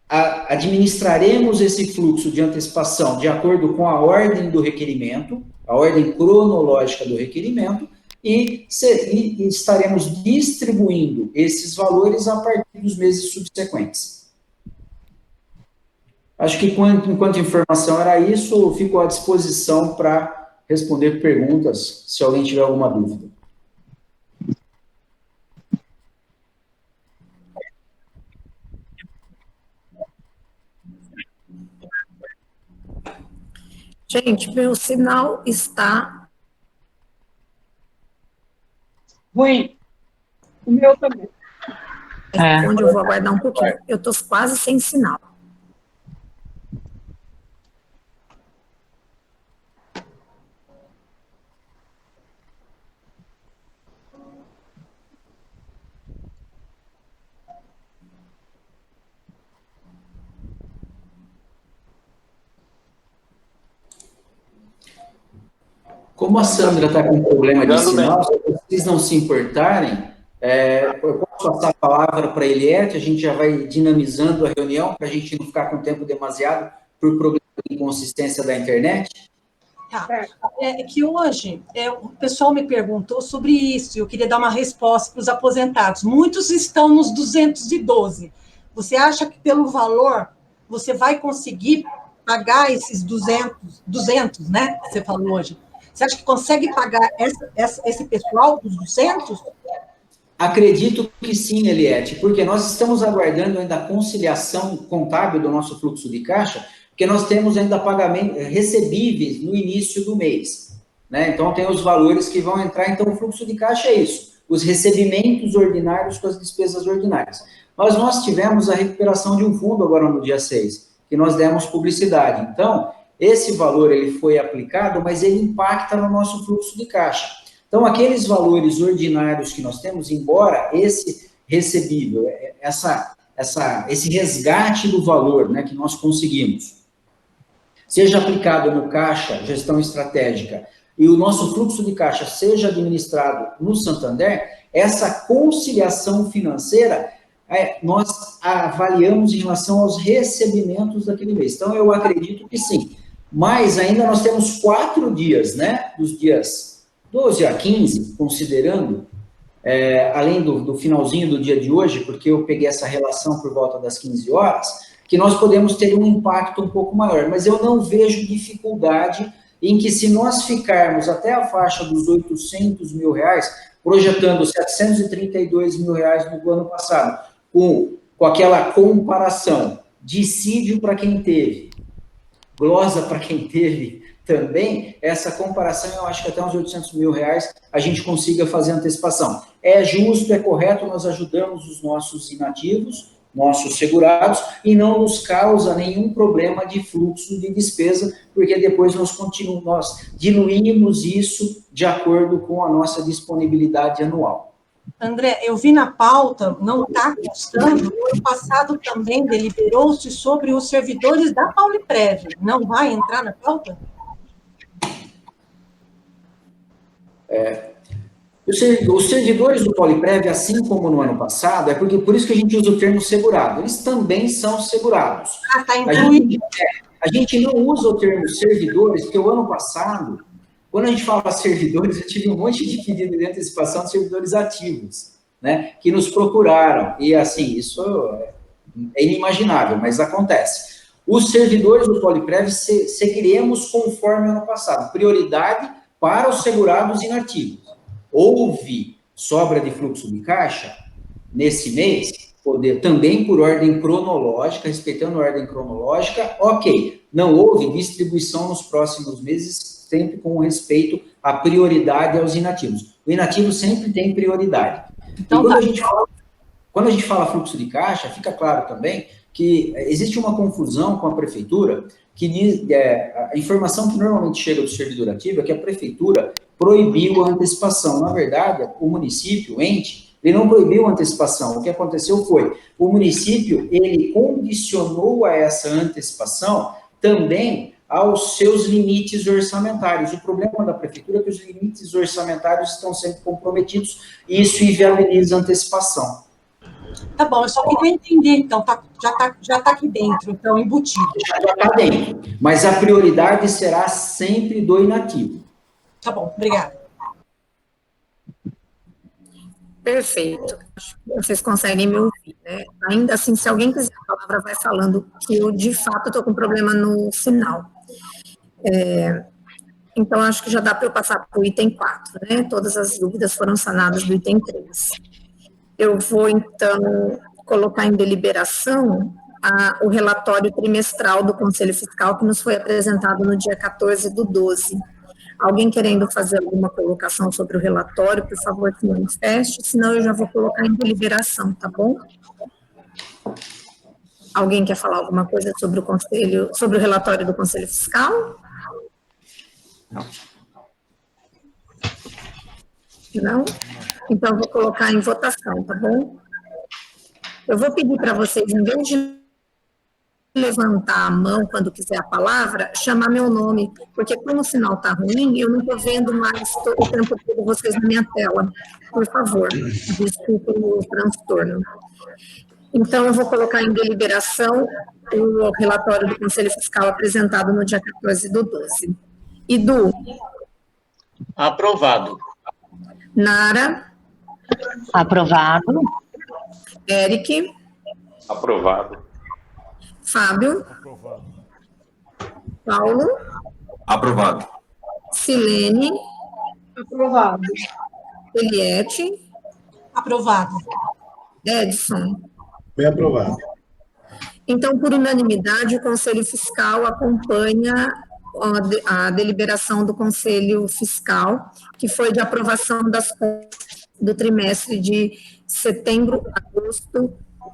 administraremos esse fluxo de antecipação de acordo com a ordem do requerimento, a ordem cronológica do requerimento, e estaremos distribuindo esses valores a partir dos meses subsequentes. Acho que, enquanto informação era isso, fico à disposição para responder perguntas, se alguém tiver alguma dúvida. Gente, meu sinal está ruim. O meu também. Onde eu vou aguardar um pouquinho. Eu estou quase sem sinal. Como a Sandra está com problema de sinal, se vocês não se importarem, eu posso passar a palavra para a Eliette, a gente já vai dinamizando a reunião, para a gente não ficar com tempo demasiado por problema de inconsistência da internet? Tá. É que hoje, o pessoal me perguntou sobre isso, e eu queria dar uma resposta para os aposentados. Muitos estão nos 212. Você acha que pelo valor, você vai conseguir pagar esses 200, né, que você falou hoje? Você acha que consegue pagar esse pessoal, os 200? Acredito que sim, Eliette, porque nós estamos aguardando ainda a conciliação contábil do nosso fluxo de caixa, porque nós temos ainda pagamento recebíveis no início do mês, né? Então, tem os valores que vão entrar, então o fluxo de caixa é isso, os recebimentos ordinários com as despesas ordinárias. Mas nós tivemos a recuperação de um fundo agora no dia 6, que nós demos publicidade. Então, esse valor ele foi aplicado, mas ele impacta no nosso fluxo de caixa. Então, aqueles valores ordinários que nós temos, embora esse recebível, esse resgate do valor, né, que nós conseguimos, seja aplicado no caixa, gestão estratégica, e o nosso fluxo de caixa seja administrado no Santander, essa conciliação financeira, nós avaliamos em relação aos recebimentos daquele mês. Então, eu acredito que sim. Mas ainda nós temos 4 dias, né, dos dias 12 a 15, considerando, além do finalzinho do dia de hoje, porque eu peguei essa relação por volta das 15 horas, que nós podemos ter um impacto um pouco maior. Mas eu não vejo dificuldade em que, se nós ficarmos até a faixa dos R$800 mil, projetando R$732 mil no ano passado, com aquela comparação, dissídio para quem teve, glosa para quem teve, também, essa comparação, eu acho que até uns R$800 mil a gente consiga fazer antecipação. É justo, é correto, nós ajudamos os nossos inativos, nossos segurados, e não nos causa nenhum problema de fluxo de despesa, porque depois nós diluímos isso de acordo com a nossa disponibilidade anual. André, eu vi na pauta, não está constando, no ano passado também deliberou-se sobre os servidores da Pauliprev. Não vai entrar na pauta? Os servidores do Pauliprev, assim como no ano passado, é porque por isso que a gente usa o termo segurado. Eles também são segurados. Está incluído. A gente não usa o termo servidores, porque o ano passado, quando a gente fala servidores, eu tive um monte de pedido de antecipação de servidores ativos, né, que nos procuraram. E, assim, isso é inimaginável, mas acontece. Os servidores do Pauliprev seguiremos conforme o ano passado. Prioridade para os segurados inativos. Houve sobra de fluxo de caixa nesse mês, também por ordem cronológica, respeitando a ordem cronológica, ok. Não houve distribuição nos próximos meses, sempre com respeito à prioridade aos inativos. O inativo sempre tem prioridade. Então, quando a gente fala fluxo de caixa, fica claro também que existe uma confusão com a prefeitura, que a informação que normalmente chega do servidor ativo é que a prefeitura proibiu a antecipação. Na verdade, o município, o ente, ele não proibiu a antecipação. O que aconteceu foi, o município, ele condicionou a essa antecipação também aos seus limites orçamentários. O problema da prefeitura é que os limites orçamentários estão sempre comprometidos e isso inviabiliza a antecipação. Tá bom, eu só queria entender, então, já tá aqui dentro, então, embutido. Já está dentro, mas a prioridade será sempre do inativo. Tá bom, obrigada. Perfeito. Vocês conseguem me ouvir, né? Ainda assim, se alguém quiser a palavra, vai falando que eu, de fato, estou com problema no sinal. Então, acho que já dá para eu passar para o item 4, né? Todas as dúvidas foram sanadas do item 3. Eu vou, então, colocar em deliberação o relatório trimestral do Conselho Fiscal que nos foi apresentado no dia 14/12. Alguém querendo fazer alguma colocação sobre o relatório, por favor, se manifeste, senão eu já vou colocar em deliberação, tá bom? Alguém quer falar alguma coisa sobre o relatório do Conselho Fiscal? Não? Então, eu vou colocar em votação, tá bom? Eu vou pedir para vocês, em vez de levantar a mão quando quiser a palavra, chamar meu nome, porque como o sinal está ruim, eu não estou vendo mais todo o tempo todo vocês na minha tela. Por favor, desculpe o transtorno. Então, eu vou colocar em deliberação o relatório do Conselho Fiscal apresentado no dia 14/12. Edu? Aprovado. Nara? Aprovado. Eric? Aprovado. Fábio? Aprovado. Paulo? Aprovado. Silene? Aprovado. Eliette? Aprovado. Edson? Bem aprovado. Então, por unanimidade, o Conselho Fiscal acompanha a deliberação do Conselho Fiscal, que foi de aprovação das contas do trimestre de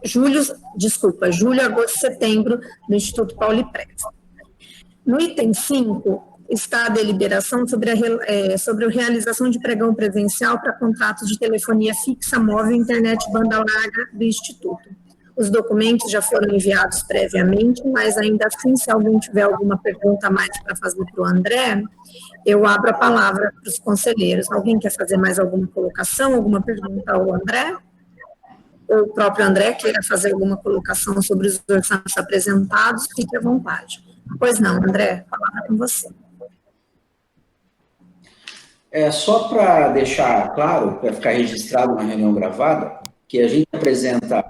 julho, agosto, setembro, do Instituto Pauliprev. No item 5, está a deliberação sobre a realização de pregão presencial para contratos de telefonia fixa, móvel e internet banda larga do Instituto. Os documentos já foram enviados previamente, mas ainda assim, se alguém tiver alguma pergunta a mais para fazer para o André, eu abro a palavra para os conselheiros. Alguém quer fazer mais alguma colocação, alguma pergunta ao André? Ou o próprio André queira fazer alguma colocação sobre os orçamentos apresentados, fique à vontade. Pois não, André, a palavra é com você. Só para deixar claro, para ficar registrado na reunião gravada, que a gente apresenta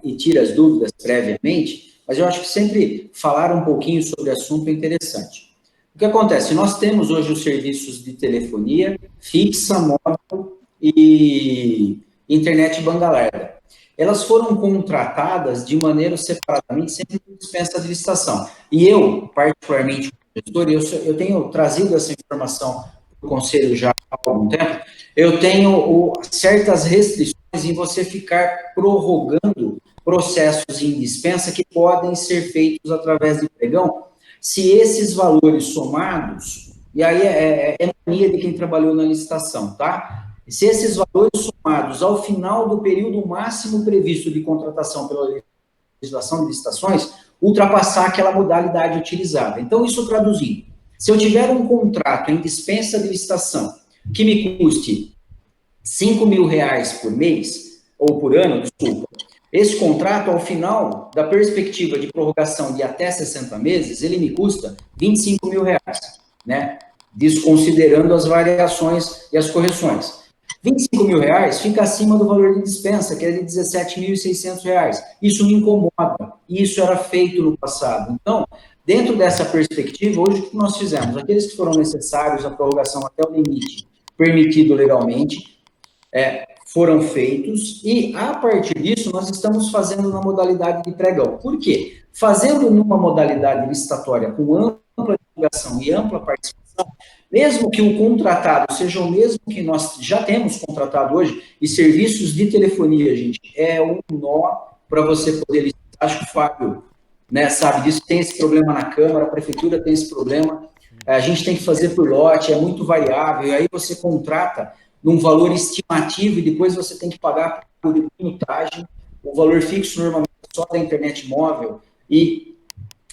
e tira as dúvidas previamente, mas eu acho que sempre falar um pouquinho sobre o assunto é interessante. O que acontece? Nós temos hoje os serviços de telefonia fixa, móvel e internet banda larga. Elas foram contratadas de maneira separadamente, sempre com dispensa de licitação. E eu, particularmente, gestor, e eu tenho trazido essa informação para o Conselho já há algum tempo, eu tenho certas restrições em você ficar prorrogando processos em dispensa que podem ser feitos através de pregão, se esses valores somados, e aí é mania de quem trabalhou na licitação, tá? Se esses valores somados ao final do período máximo previsto de contratação pela legislação de licitações, ultrapassar aquela modalidade utilizada. Então, isso traduzindo, se eu tiver um contrato em dispensa de licitação que me custe R$5.000 por mês, ou por ano, desculpa, esse contrato, ao final da perspectiva de prorrogação de até 60 meses, ele me custa R$25.000, né? Desconsiderando as variações e as correções. R$25.000 fica acima do valor de dispensa, que é de R$17.600. Isso me incomoda, e isso era feito no passado. Então, dentro dessa perspectiva, hoje o que nós fizemos? Aqueles que foram necessários, a prorrogação até o limite permitido legalmente, foram feitos, e a partir disso nós estamos fazendo na modalidade de pregão. Por quê? Fazendo numa modalidade licitatória com ampla divulgação e ampla participação, mesmo que o contratado seja o mesmo que nós já temos contratado hoje, e serviços de telefonia, gente, é um nó para você poder licitar. Acho que o Fábio, né, sabe disso, tem esse problema na Câmara, a Prefeitura tem esse problema, a gente tem que fazer por lote, é muito variável, e aí você contrata num valor estimativo e depois você tem que pagar por minutagem, o valor fixo normalmente só da internet móvel e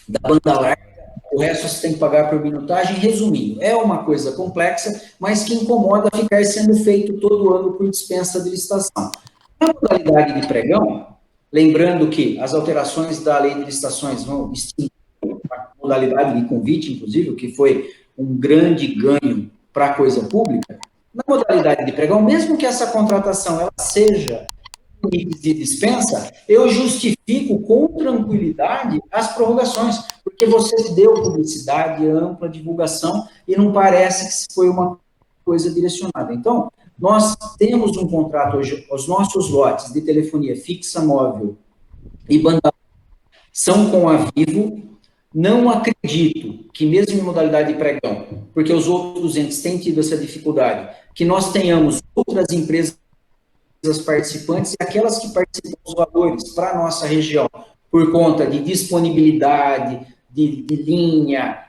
da banda larga, o resto você tem que pagar por minutagem. Resumindo, é uma coisa complexa, mas que incomoda ficar sendo feito todo ano por dispensa de licitação. Na modalidade de pregão, lembrando que as alterações da lei de licitações vão extinguir a modalidade de convite, inclusive, o que foi um grande ganho para a coisa pública. Na modalidade de pregão, mesmo que essa contratação ela seja de dispensa, eu justifico com tranquilidade as prorrogações, porque você deu publicidade, ampla divulgação, e não parece que foi uma coisa direcionada. Então, nós temos um contrato hoje, os nossos lotes de telefonia fixa, móvel e banda são com a Vivo. Não acredito que, mesmo em modalidade de pregão, porque os outros entes têm tido essa dificuldade, que nós tenhamos outras empresas participantes e aquelas que participam dos valores para a nossa região, por conta de disponibilidade, de linha,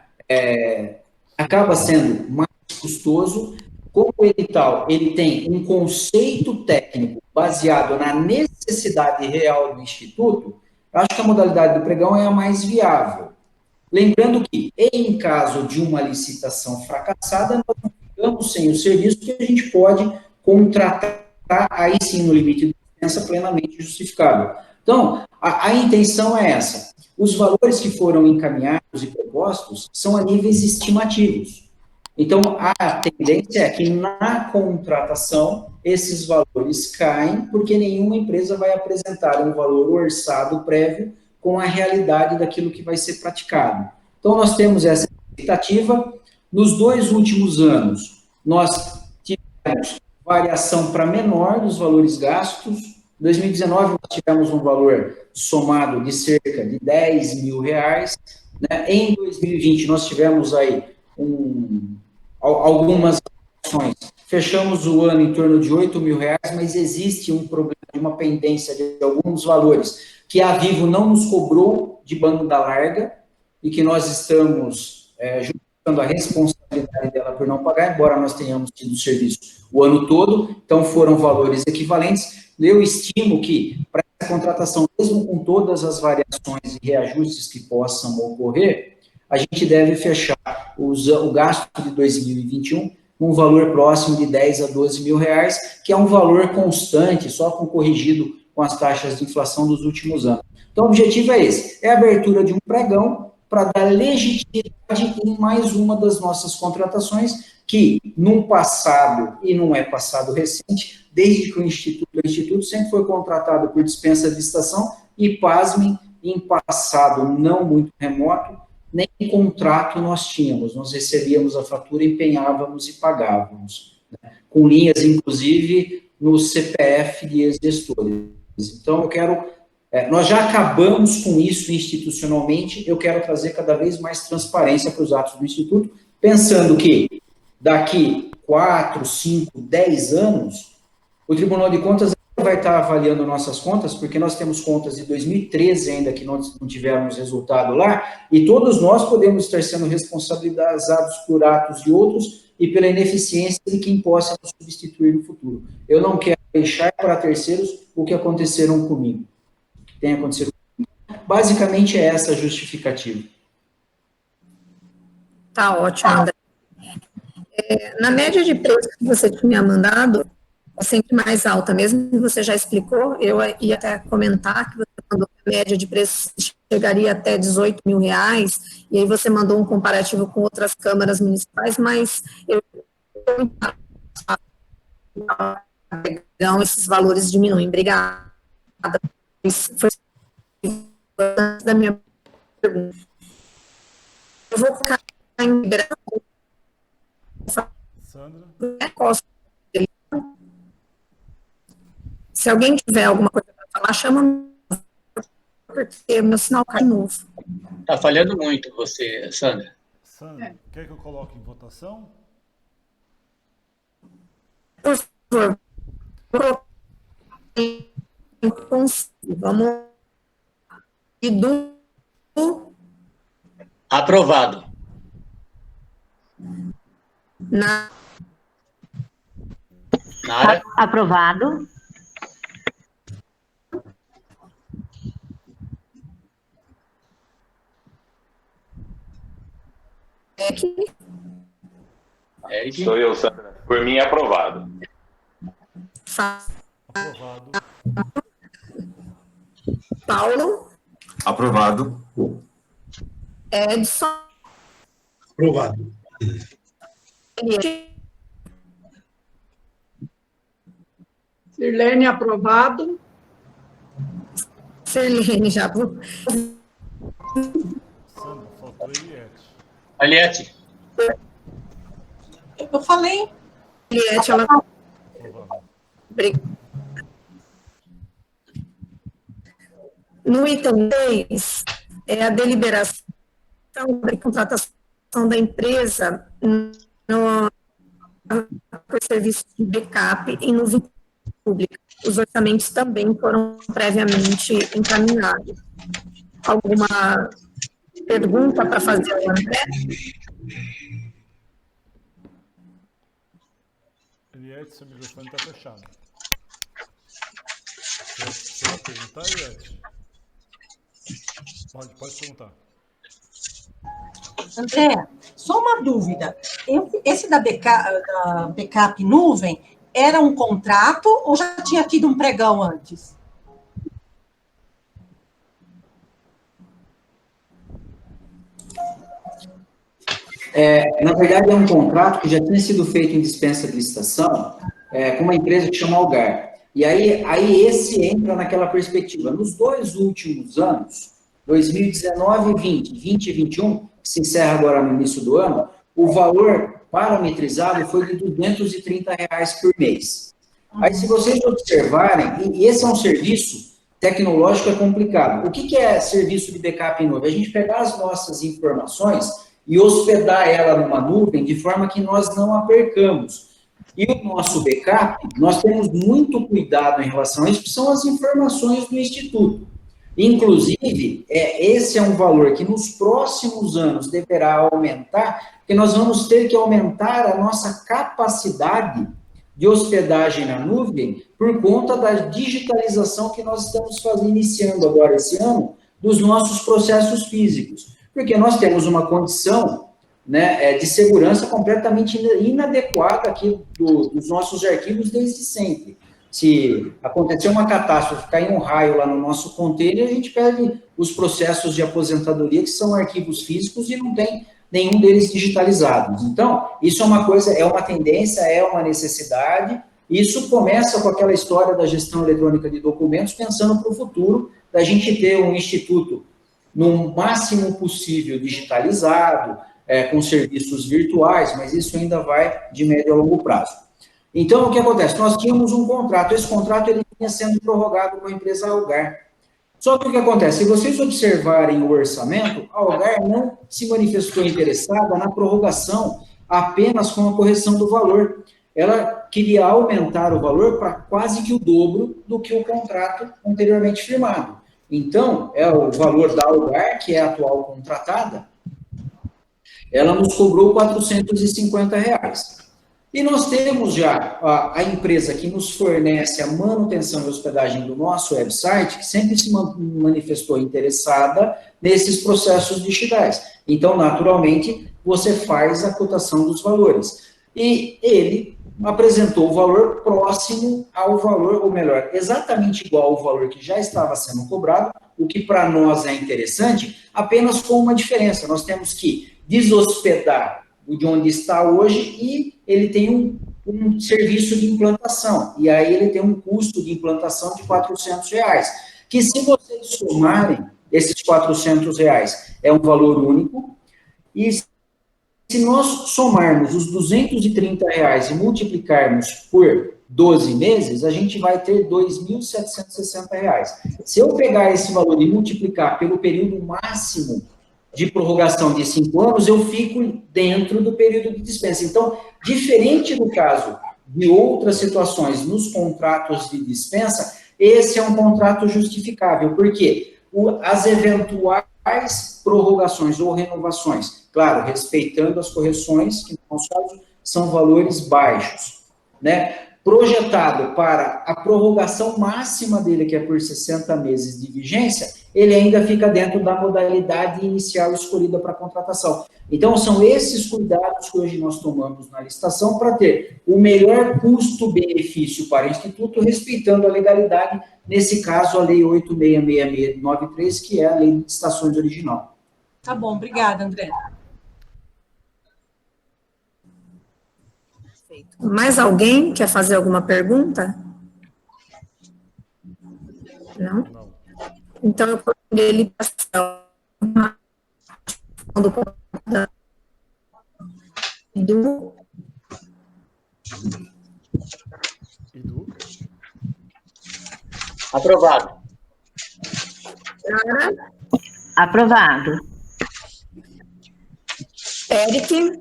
acaba sendo mais custoso. Como o edital ele tem um conceito técnico baseado na necessidade real do Instituto, acho que a modalidade do pregão é a mais viável. Lembrando que, em caso de uma licitação fracassada, nós não ficamos sem o serviço que a gente pode contratar, aí sim, no limite de dispensa plenamente justificável. Então, a intenção é essa. Os valores que foram encaminhados e propostos são a níveis estimativos. Então, a tendência é que na contratação esses valores caem, porque nenhuma empresa vai apresentar um valor orçado prévio com a realidade daquilo que vai ser praticado. Então, nós temos essa expectativa. Nos 2 últimos anos, nós tivemos variação para menor dos valores gastos. Em 2019, nós tivemos um valor somado de cerca de R$10.000, né? Em 2020, nós tivemos aí algumas ações. Fechamos o ano em torno de R$8.000, mas existe um problema, uma pendência de alguns valores que a Vivo não nos cobrou de banda larga e que nós estamos justificando a responsabilidade dela por não pagar, embora nós tenhamos tido o serviço o ano todo. Então, foram valores equivalentes. Eu estimo que, para essa contratação, mesmo com todas as variações e reajustes que possam ocorrer, a gente deve fechar o gasto de 2021 com um valor próximo de R$10.000 a R$12.000, que é um valor constante, só corrigido com as taxas de inflação dos últimos anos. Então, o objetivo é esse, é a abertura de um pregão para dar legitimidade em mais uma das nossas contratações, que, num passado, e não é passado recente, desde que o Instituto sempre foi contratado por dispensa de licitação, e, pasmem, em passado não muito remoto, nem contrato nós tínhamos, nós recebíamos a fatura, empenhávamos e pagávamos, né? Com linhas, inclusive, no CPF de ex-gestores. Então, eu quero Nós já acabamos com isso institucionalmente, eu quero trazer cada vez mais transparência para os atos do Instituto, pensando que daqui 4, 5, 10 anos, o Tribunal de Contas vai estar avaliando nossas contas, porque nós temos contas de 2013 ainda que não tivemos resultado lá, e todos nós podemos estar sendo responsabilizados por atos de outros e pela ineficiência de quem possa nos substituir no futuro. Eu não quero deixar para terceiros o que aconteceram comigo. Tem acontecido comigo. Basicamente é essa a justificativa. Tá ótimo, André. Na média de preço que você tinha mandado, é sempre mais alta, mesmo que você já explicou, eu ia até comentar que você mandou que a média de preço chegaria até R$18 mil, e aí você mandou um comparativo com outras câmaras municipais, mas esses valores diminuem. Obrigada. Foi da minha pergunta. Eu vou ficar em Sandra? Se alguém tiver alguma coisa para falar, chama, porque meu sinal cai de novo. Está falhando muito você, Sandra. Sandra, quer que eu coloque em votação? Por favor. Vamos. Aprovado. Nara? Aprovado. Eric? Sou eu, Sandra. Por mim, é aprovado. Aprovado. Paulo? Aprovado. Edson? Aprovado. Sirlene, aprovado. Sirlene, já. Sandra, faltou Eliette. Eliette? Eu falei. Eliette, ela... Aprovado. No item 3, é a deliberação da contratação da empresa por serviço de backup em nuvem pública. Os orçamentos também foram previamente encaminhados. Alguma pergunta para fazer ao André? Eliette, seu microfone está fechado. Você vai perguntar, Eliette? Pode perguntar. André, só uma dúvida. Esse da backup nuvem era um contrato ou já tinha tido um pregão antes? Na verdade, é um contrato que já tinha sido feito em dispensa de licitação com uma empresa que chama Algar. E aí esse entra naquela perspectiva. Nos 2 últimos anos, 2019 e 20 e 21, que se encerra agora no início do ano, o valor parametrizado foi de R$230 por mês. Aí, se vocês observarem, e esse é um serviço tecnológico, é complicado. O que é serviço de backup em nuvem? A gente pegar as nossas informações e hospedar ela numa nuvem de forma que nós não a percamos. E o nosso backup, nós temos muito cuidado em relação a isso, que são as informações do Instituto. Inclusive, esse é um valor que nos próximos anos deverá aumentar, porque nós vamos ter que aumentar a nossa capacidade de hospedagem na nuvem por conta da digitalização que nós estamos iniciando agora esse ano dos nossos processos físicos. Porque nós temos uma condição, né, de segurança completamente inadequada aqui dos nossos arquivos desde sempre. Se acontecer uma catástrofe, cair um raio lá no nosso container, a gente perde os processos de aposentadoria, que são arquivos físicos, e não tem nenhum deles digitalizados. Então, isso é uma coisa, é uma tendência, é uma necessidade. Isso começa com aquela história da gestão eletrônica de documentos, pensando para o futuro, da gente ter um instituto no máximo possível digitalizado, com serviços virtuais, mas isso ainda vai de médio a longo prazo. Então, o que acontece? Nós tínhamos um contrato, esse contrato ele vinha sendo prorrogado com a empresa Algar. Só que o que acontece? Se vocês observarem o orçamento, a Algar não se manifestou interessada na prorrogação apenas com a correção do valor. Ela queria aumentar o valor para quase que o dobro do que o contrato anteriormente firmado. Então, é o valor da Algar, que é a atual contratada, ela nos cobrou R$ 450. E nós temos já a empresa que nos fornece a manutenção e hospedagem do nosso website, que sempre se manifestou interessada nesses processos digitais. Então, naturalmente, você faz a cotação dos valores. E ele apresentou o valor próximo ao valor, ou melhor, exatamente igual ao valor que já estava sendo cobrado, o que para nós é interessante, apenas com uma diferença. Nós temos que deshospedar de onde está hoje e ele tem um serviço de implantação. E aí ele tem um custo de implantação de R$ 400, que se vocês somarem esses R$ 400, é um valor único, e se nós somarmos os R$ 230 e multiplicarmos por 12 meses, a gente vai ter R$ 2.760. Se eu pegar esse valor e multiplicar pelo período máximo de prorrogação de 5 anos, eu fico dentro do período de dispensa. Então, diferente do caso de outras situações nos contratos de dispensa, esse é um contrato justificável, porque as eventuais prorrogações ou renovações, claro, respeitando as correções, que no nosso caso são valores baixos, né? Projetado para a prorrogação máxima dele, que é por 60 meses de vigência, ele ainda fica dentro da modalidade inicial escolhida para a contratação. Então, são esses cuidados que hoje nós tomamos na licitação para ter o melhor custo-benefício para o Instituto, respeitando a legalidade, nesse caso, a Lei 866693, que é a Lei de Licitações original. Tá bom, obrigada, André. Mais alguém quer fazer alguma pergunta? Não? Então, eu coloquei ele do Aprovado. Clara, Aprovado. Eric,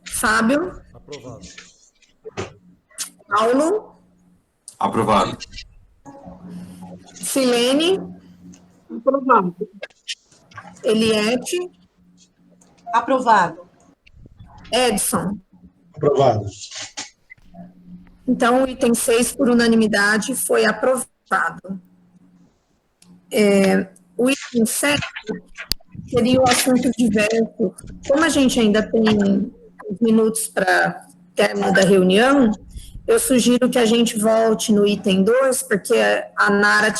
Fábio, Aprovado. Paulo, Aprovado. Silene, Aprovado. Eliette, Aprovado. Edson. Aprovado. Então, o item 6, por unanimidade, foi aprovado. O item 7 seria o assunto diverso. Como a gente ainda tem uns minutos para término da reunião, eu sugiro que a gente volte no item 2, porque a Nara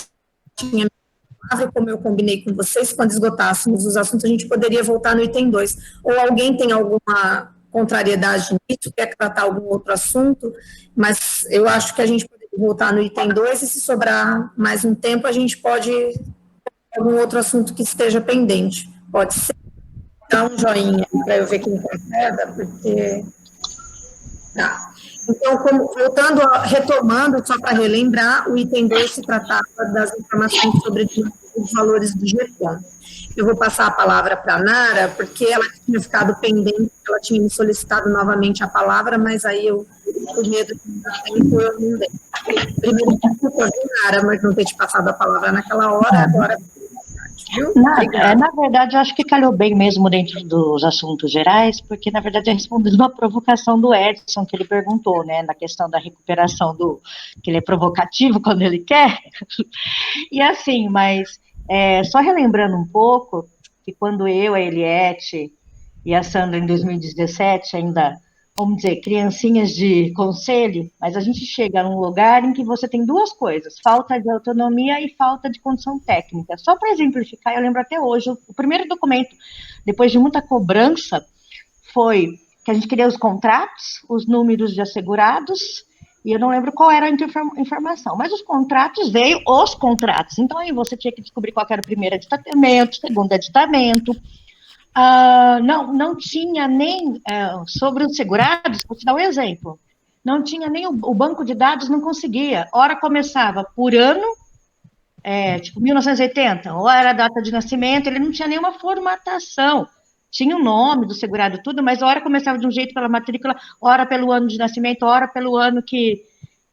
tinha, como eu combinei com vocês, quando esgotássemos os assuntos, a gente poderia voltar no item 2. Ou alguém tem alguma contrariedade nisso, quer tratar algum outro assunto, mas eu acho que a gente poderia voltar no item 2 e, se sobrar mais um tempo, a gente pode algum outro assunto que esteja pendente. Pode ser. Dá um joinha para eu ver quem concorda, porque... Tá. Então, voltando, retomando, só para relembrar, o item 2 se tratava das informações sobre os valores do GECOM. Eu vou passar a palavra para a Nara, porque ela tinha ficado pendente, ela tinha me solicitado novamente a palavra, mas aí eu, por medo de dar tempo, eu não dei. Primeiro, desculpa, Nara, mas não ter te passado a palavra naquela hora, agora... Na verdade, eu acho que calhou bem mesmo dentro dos assuntos gerais, porque, na verdade, é respondendo uma provocação do Edson, que ele perguntou, né, na questão da recuperação que ele é provocativo quando ele quer. E assim, mas só relembrando um pouco, que quando eu, a Eliette e a Sandra, em 2017, ainda, vamos dizer, criancinhas de conselho, mas a gente chega num lugar em que você tem duas coisas, falta de autonomia e falta de condição técnica. Só para exemplificar, eu lembro até hoje, o primeiro documento, depois de muita cobrança, foi que a gente queria os contratos, os números de assegurados, e eu não lembro qual era a informação, mas os contratos, veio os contratos. Então, aí você tinha que descobrir qual era o primeiro aditamento, segundo aditamento. Não tinha nem sobre os segurados, vou te dar um exemplo. não tinha nem o banco de dados, não conseguia. Hora começava por ano, tipo 1980, ou era a data de nascimento, ele não tinha nenhuma formatação. Tinha o nome do segurado, tudo, mas hora começava de um jeito pela matrícula, hora pelo ano de nascimento, hora pelo ano que...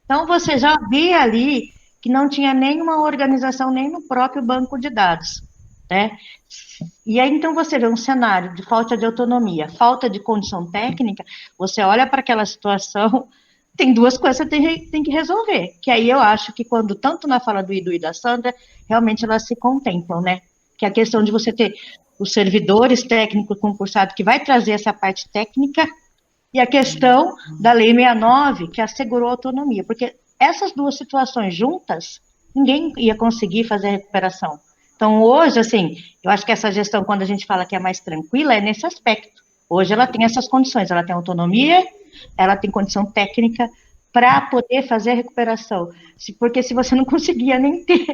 Então, você já via ali que não tinha nenhuma organização, nem no próprio banco de dados, né? E aí, então, você vê um cenário de falta de autonomia, falta de condição técnica, você olha para aquela situação, tem duas coisas que você tem que resolver, que aí eu acho que quando, tanto na fala do Edu e da Sandra, realmente elas se contemplam, né? Que é a questão de você ter os servidores técnicos concursados, que vai trazer essa parte técnica, e a questão da Lei 69, que assegurou a autonomia, porque essas duas situações juntas, ninguém ia conseguir fazer a recuperação. Então, hoje, assim, eu acho que essa gestão, quando a gente fala que é mais tranquila, é nesse aspecto. Hoje ela tem essas condições, ela tem autonomia, ela tem condição técnica para poder fazer a recuperação. Porque se você não conseguia nem ter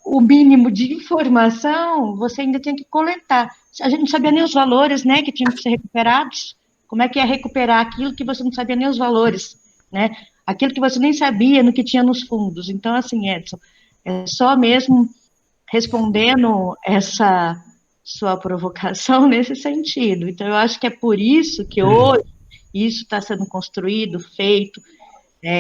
o mínimo de informação, você ainda tinha que coletar. A gente não sabia nem os valores, né, que tinham que ser recuperados. Como é que é recuperar aquilo que você não sabia nem os valores, né? Aquilo que você nem sabia no que tinha nos fundos. Então, assim, Edson, é só mesmo respondendo essa sua provocação nesse sentido. Então, eu acho que é por isso que hoje isso está sendo construído, feito.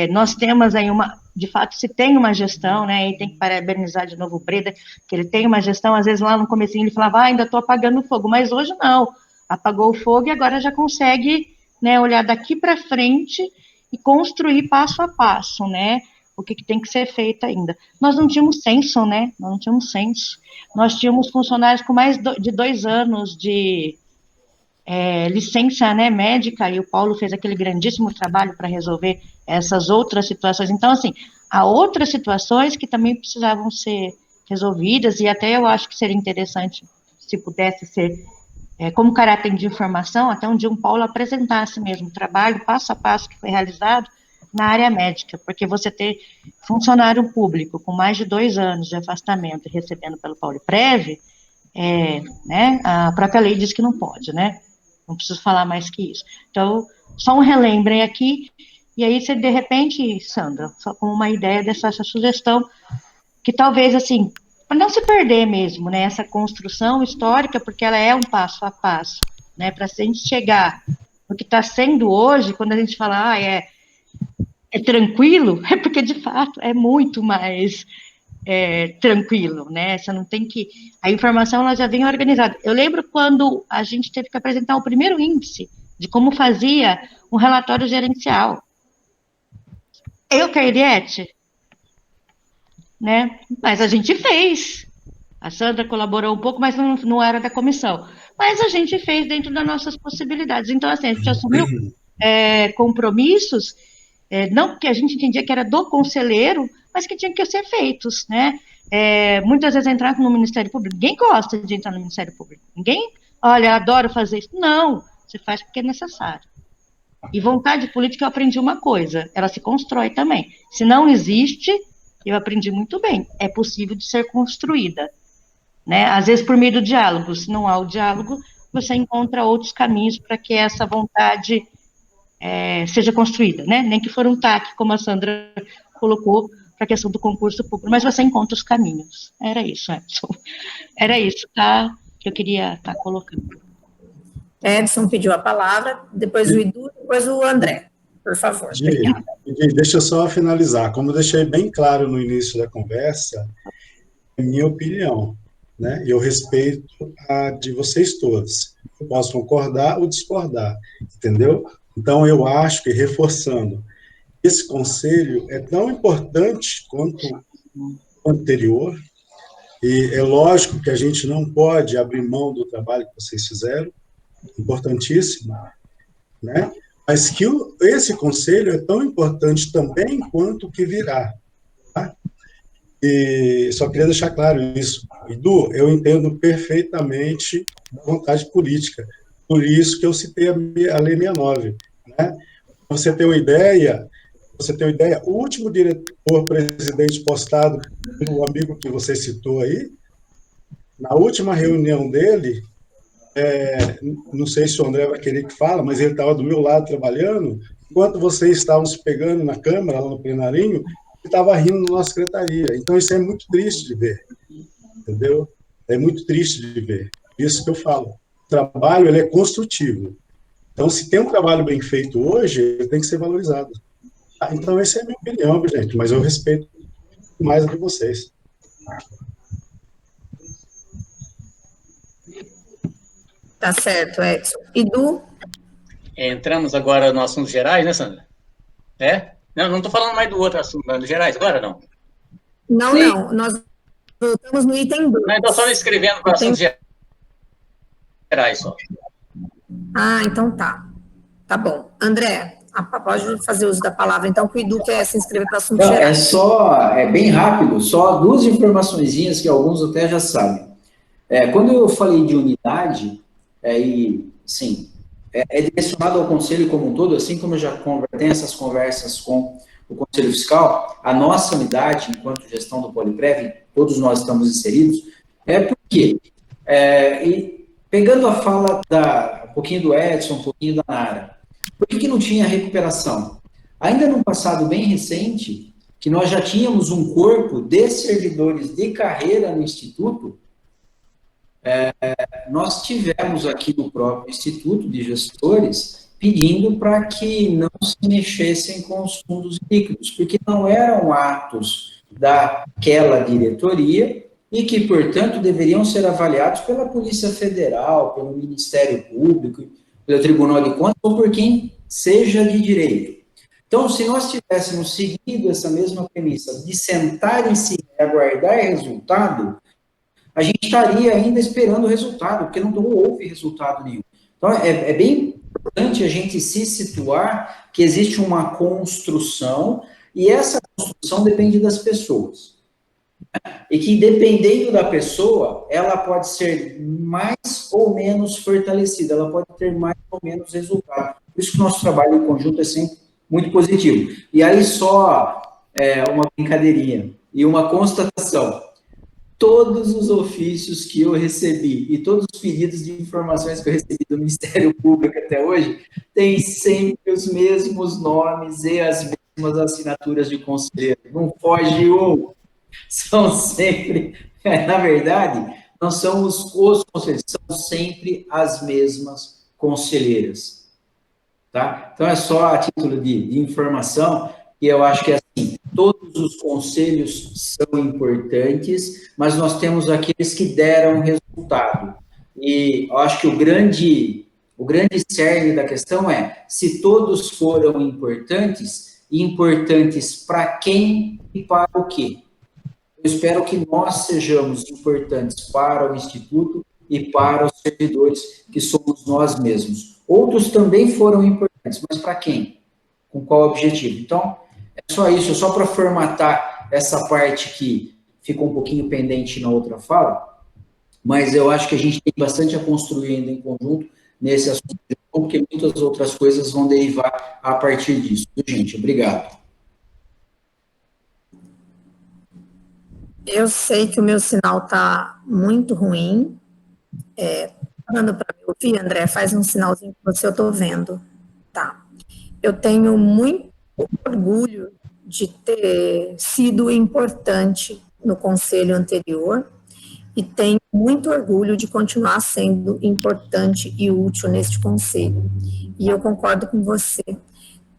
Nós temos aí de fato, se tem uma gestão, né, e tem que parabenizar de novo o Breda, que ele tem uma gestão, às vezes lá no comecinho ele falava, ainda estou apagando fogo, mas hoje não, apagou o fogo e agora já consegue, né, olhar daqui para frente e construir passo a passo, né, o que tem que ser feito ainda. Nós não tínhamos censo, né, nós tínhamos funcionários com mais de 2 anos de licença, né, médica, e o Paulo fez aquele grandíssimo trabalho para resolver essas outras situações. Então, assim, há outras situações que também precisavam ser resolvidas, e até eu acho que seria interessante se pudesse ser, como caráter de informação, até um dia um Paulo apresentasse mesmo o trabalho, passo a passo que foi realizado na área médica, porque você ter funcionário público com mais de 2 anos de afastamento e recebendo pelo Pauliprev, né, a própria lei diz que não pode, né? Não preciso falar mais que isso. Então, só um relembrem aqui, e aí você, de repente, Sandra, só com uma ideia dessa sugestão, que talvez, assim, para não se perder mesmo, né, essa construção histórica, porque ela é um passo a passo, né, para a gente chegar no que está sendo hoje, quando a gente fala, é tranquilo, é porque, de fato, é muito mais tranquilo, né, você não tem que... A informação, ela já vem organizada. Eu lembro quando a gente teve que apresentar o primeiro índice de como fazia um relatório gerencial. Henriette, né, mas a gente fez. A Sandra colaborou um pouco, mas não era da comissão. Mas a gente fez dentro das nossas possibilidades. Então, assim, a gente assumiu compromissos, não que a gente entendia que era do conselheiro, mas que tinham que ser feitos, né? Muitas vezes entrar no Ministério Público, ninguém gosta de entrar no Ministério Público, ninguém, olha, adoro fazer isso. Não, você faz porque é necessário. E vontade política, eu aprendi uma coisa, ela se constrói também. Se não existe, eu aprendi muito bem, é possível de ser construída, né? Às vezes por meio do diálogo, se não há o diálogo, você encontra outros caminhos para que essa vontade seja construída, né? Nem que for um TAC, como a Sandra colocou, para a questão do concurso público, mas você encontra os caminhos. Era isso, Edson. Era isso, tá? Que eu queria estar colocando. Edson pediu a palavra, depois o Edu, depois o André, por favor. Deixa eu só finalizar. Como eu deixei bem claro no início da conversa, é minha opinião, né? Eu respeito a de vocês todos. Eu posso concordar ou discordar, entendeu? Então, eu acho que, reforçando, esse conselho é tão importante quanto o anterior, e é lógico que a gente não pode abrir mão do trabalho que vocês fizeram, importantíssimo, né? Mas que esse conselho é tão importante também quanto o que virá. Tá? E só queria deixar claro isso. Edu, eu entendo perfeitamente a vontade política, por isso que eu citei a Lei 69. Né? Pra você ter uma ideia, o último diretor-presidente postado pelo amigo que você citou aí, na última reunião dele, não sei se o André vai querer que fale, mas ele estava do meu lado trabalhando, enquanto vocês estavam se pegando na Câmara, lá no plenarinho, ele estava rindo na secretaria. Então, isso é muito triste de ver, entendeu? É muito triste de ver. Isso que eu falo. O trabalho, ele é construtivo. Então, se tem um trabalho bem feito hoje, ele tem que ser valorizado. Então, essa é a minha opinião, gente, mas eu respeito mais do que vocês. Tá certo, Edson. E Du? Entramos agora nos assuntos gerais, né, Sandra? É? Não estou falando mais do outro assunto, mas dos gerais agora, não? Não, Sim. não. Nós voltamos no item 2. Não, estou só me inscrevendo para assuntos gerais só. Ah, então tá. Tá bom. André, pode fazer uso da palavra, então, que o Edu quer se inscrever para assuntos Não, gerais. é bem rápido, só duas informaçõezinhas que alguns até já sabem. Quando eu falei de unidade, é direcionado ao Conselho como um todo, assim como eu já tenho essas conversas com o Conselho Fiscal, a nossa unidade, enquanto gestão do Poliprev, todos nós estamos inseridos, porque, e pegando a fala um pouquinho do Edson, um pouquinho da Nara, por que não tinha recuperação? Ainda num passado bem recente, que nós já tínhamos um corpo de servidores de carreira no Instituto, nós tivemos aqui no próprio Instituto de Gestores pedindo para que não se mexessem com os fundos líquidos, porque não eram atos daquela diretoria e que, portanto, deveriam ser avaliados pela Polícia Federal, pelo Ministério Público, pelo Tribunal de Contas ou por quem seja de direito. Então, se nós tivéssemos seguido essa mesma premissa de sentar em si e aguardar resultado, a gente estaria ainda esperando o resultado, porque não houve resultado nenhum. Então, é bem importante a gente se situar que existe uma construção, e essa construção depende das pessoas. E que, dependendo da pessoa, ela pode ser mais ou menos fortalecida, ela pode ter mais ou menos resultado. Por isso que o nosso trabalho em conjunto é sempre muito positivo. E aí, só uma brincadeirinha e uma constatação. Todos os ofícios que eu recebi e todos os pedidos de informações que eu recebi do Ministério Público até hoje têm sempre os mesmos nomes e as mesmas assinaturas de conselheiro. Não foge um. São sempre, na verdade, não são os conselheiros, são sempre as mesmas conselheiras. Tá? Então, é só a título de informação, e eu acho que assim, todos os conselhos são importantes, mas nós temos aqueles que deram resultado. E eu acho que o grande cerne da questão é, se todos foram importantes para quem e para o quê? Eu espero que nós sejamos importantes para o Instituto e para os servidores, que somos nós mesmos. Outros também foram importantes, mas para quem? Com qual objetivo? Então, é só isso, só para formatar essa parte que ficou um pouquinho pendente na outra fala, mas eu acho que a gente tem bastante a construir ainda em conjunto nesse assunto, porque muitas outras coisas vão derivar a partir disso. Gente, obrigado. Eu sei que o meu sinal está muito ruim. Dando para me ouvir, André, faz um sinalzinho que você, eu estou vendo. Tá. Eu tenho muito orgulho de ter sido importante no conselho anterior e tenho muito orgulho de continuar sendo importante e útil neste conselho. E eu concordo com você.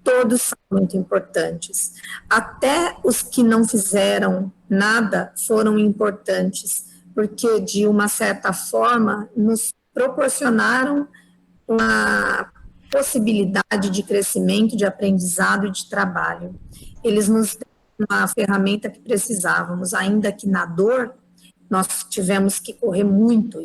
Todos são muito importantes. Até os que não fizeram nada foram importantes, porque, de uma certa forma, nos proporcionaram uma possibilidade de crescimento, de aprendizado e de trabalho. Eles nos deram uma ferramenta que precisávamos, ainda que na dor, nós tivemos que correr muito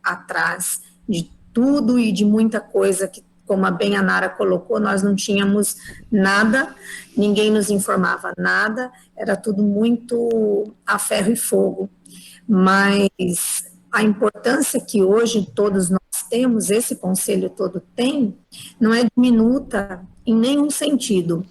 atrás de tudo e de muita coisa que, como a bem a Nara colocou, nós não tínhamos nada, ninguém nos informava nada, era tudo muito a ferro e fogo. Mas a importância que hoje todos nós temos, esse conselho todo tem, não é diminuta em nenhum sentido,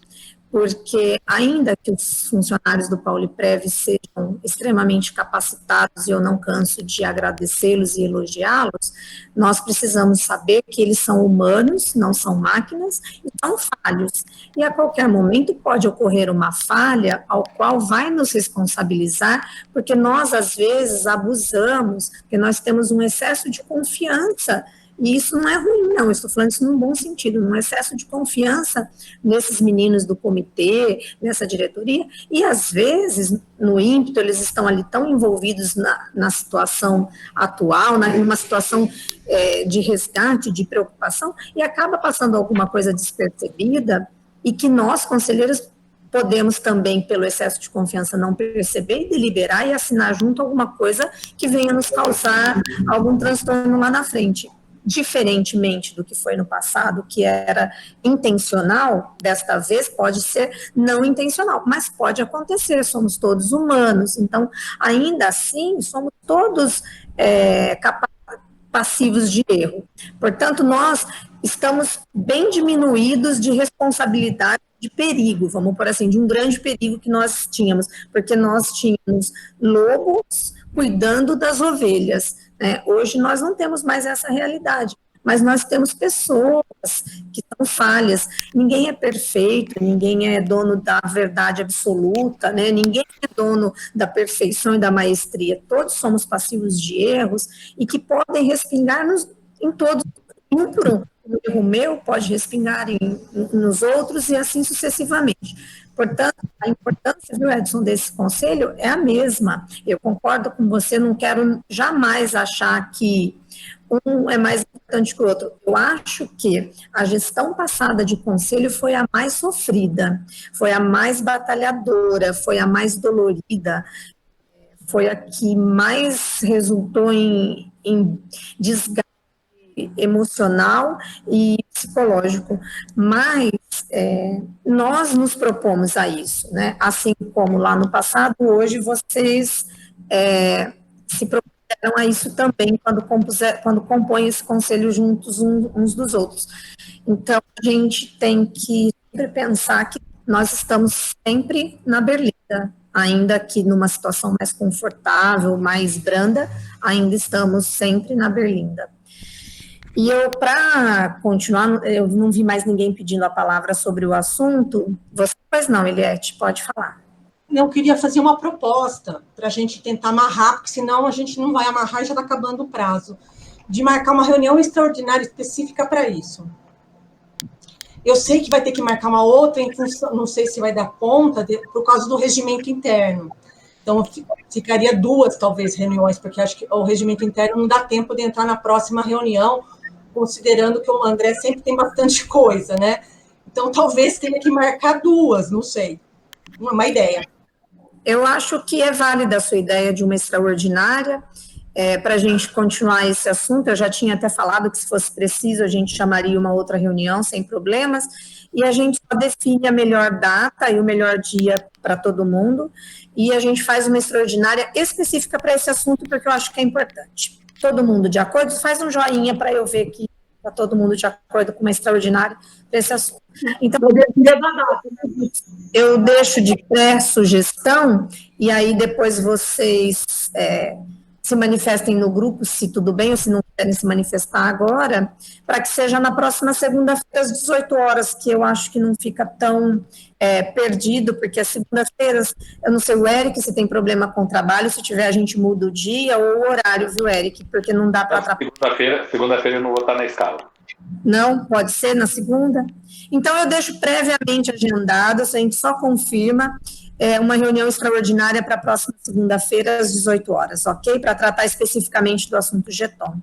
porque ainda que os funcionários do Pauliprev sejam extremamente capacitados, e eu não canso de agradecê-los e elogiá-los, nós precisamos saber que eles são humanos, não são máquinas, e são falhos. E a qualquer momento pode ocorrer uma falha ao qual vai nos responsabilizar, porque nós, às vezes, abusamos, porque nós temos um excesso de confiança. E isso não é ruim, não, eu estou falando isso num bom sentido, num excesso de confiança nesses meninos do comitê, nessa diretoria, e às vezes, no ímpeto, eles estão ali tão envolvidos na situação atual, numa situação de resgate, de preocupação, e acaba passando alguma coisa despercebida, e que nós, conselheiros, podemos também, pelo excesso de confiança, não perceber e deliberar e assinar junto alguma coisa que venha nos causar algum transtorno lá na frente. Diferentemente do que foi no passado, que era intencional, desta vez pode ser não intencional, mas pode acontecer, somos todos humanos, então, ainda assim, somos todos passivos de erro. Portanto, nós estamos bem diminuídos de responsabilidade de perigo, vamos por assim, de um grande perigo que nós tínhamos, porque nós tínhamos lobos cuidando das ovelhas. Hoje nós não temos mais essa realidade, mas nós temos pessoas que são falhas, ninguém é perfeito, ninguém é dono da verdade absoluta, né? Ninguém é dono da perfeição e da maestria, todos somos passivos de erros e que podem respingar em todos, um por um. O erro meu pode respingar nos outros e assim sucessivamente. Portanto, a importância, viu, Edson, desse conselho é a mesma. Eu concordo com você, não quero jamais achar que um é mais importante que o outro. Eu acho que a gestão passada de conselho foi a mais sofrida, foi a mais batalhadora, foi a mais dolorida, foi a que mais resultou em desgaste emocional e psicológico, mas nós nos propomos a isso, né? Assim como lá no passado, hoje vocês se propuseram a isso também quando compõem esse conselho juntos uns dos outros. Então, a gente tem que sempre pensar que nós estamos sempre na berlinda, ainda que numa situação mais confortável, mais branda, ainda estamos sempre na berlinda. E eu, para continuar, eu não vi mais ninguém pedindo a palavra sobre o assunto. Você, pois não, Eliette, pode falar. Eu queria fazer uma proposta para a gente tentar amarrar, porque senão a gente não vai amarrar e já está acabando o prazo, de marcar uma reunião extraordinária específica para isso. Eu sei que vai ter que marcar uma outra, em função, não sei se vai dar conta, por causa do regimento interno. Então, ficaria 2, talvez, reuniões, porque acho que o regimento interno não dá tempo de entrar na próxima reunião, considerando que o André sempre tem bastante coisa, né? Então, talvez tenha que marcar 2, não sei. Uma ideia. Eu acho que é válida a sua ideia de uma extraordinária, para a gente continuar esse assunto. Eu já tinha até falado que, se fosse preciso, a gente chamaria uma outra reunião, sem problemas, e a gente só define a melhor data e o melhor dia para todo mundo, e a gente faz uma extraordinária específica para esse assunto, porque eu acho que é importante. Todo mundo de acordo? Faz um joinha para eu ver que está todo mundo de acordo com uma extraordinária para esse assunto. Então, eu deixo de pré-sugestão, e aí depois vocês se manifestem no grupo, se tudo bem, ou se não querem se manifestar agora, para que seja na próxima segunda-feira, às 18 horas, que eu acho que não fica tão perdido, porque as segundas-feiras, eu não sei, o Eric, se tem problema com o trabalho, se tiver, a gente muda o dia ou o horário, viu, Eric? Porque não dá para atrapalhar. Segunda-feira eu não vou estar na escala. Não? Pode ser na segunda? Então, eu deixo previamente agendado, a gente só confirma uma reunião extraordinária para a próxima segunda-feira, às 18 horas, ok? Para tratar especificamente do assunto Geton.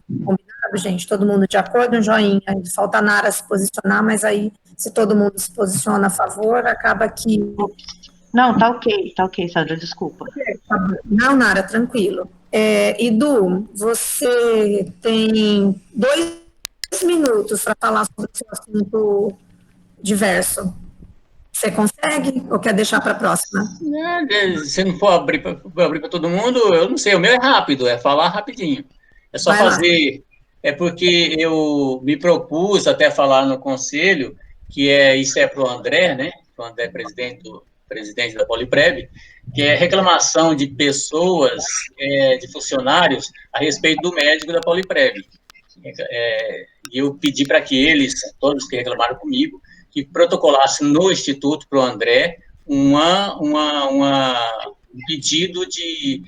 Combinado, gente? Todo mundo de acordo? Um joinha. Falta a Nara se posicionar, mas aí, se todo mundo se posiciona a favor, acaba que... Não, tá ok, Sandra, desculpa. Não, Nara, tranquilo. Edu, você tem 2 minutos para falar sobre o seu assunto diverso. Você consegue ou quer deixar para a próxima? Se não for abrir para todo mundo, eu não sei, o meu é rápido, é falar rapidinho. É só fazer... É porque eu me propus até falar no conselho, que isso é para o André, né? André, presidente da Poliprev, que é reclamação de pessoas, de funcionários, a respeito do médico da Poliprev. E eu pedi para que eles, todos que reclamaram comigo, que protocolassem no Instituto para o André um pedido de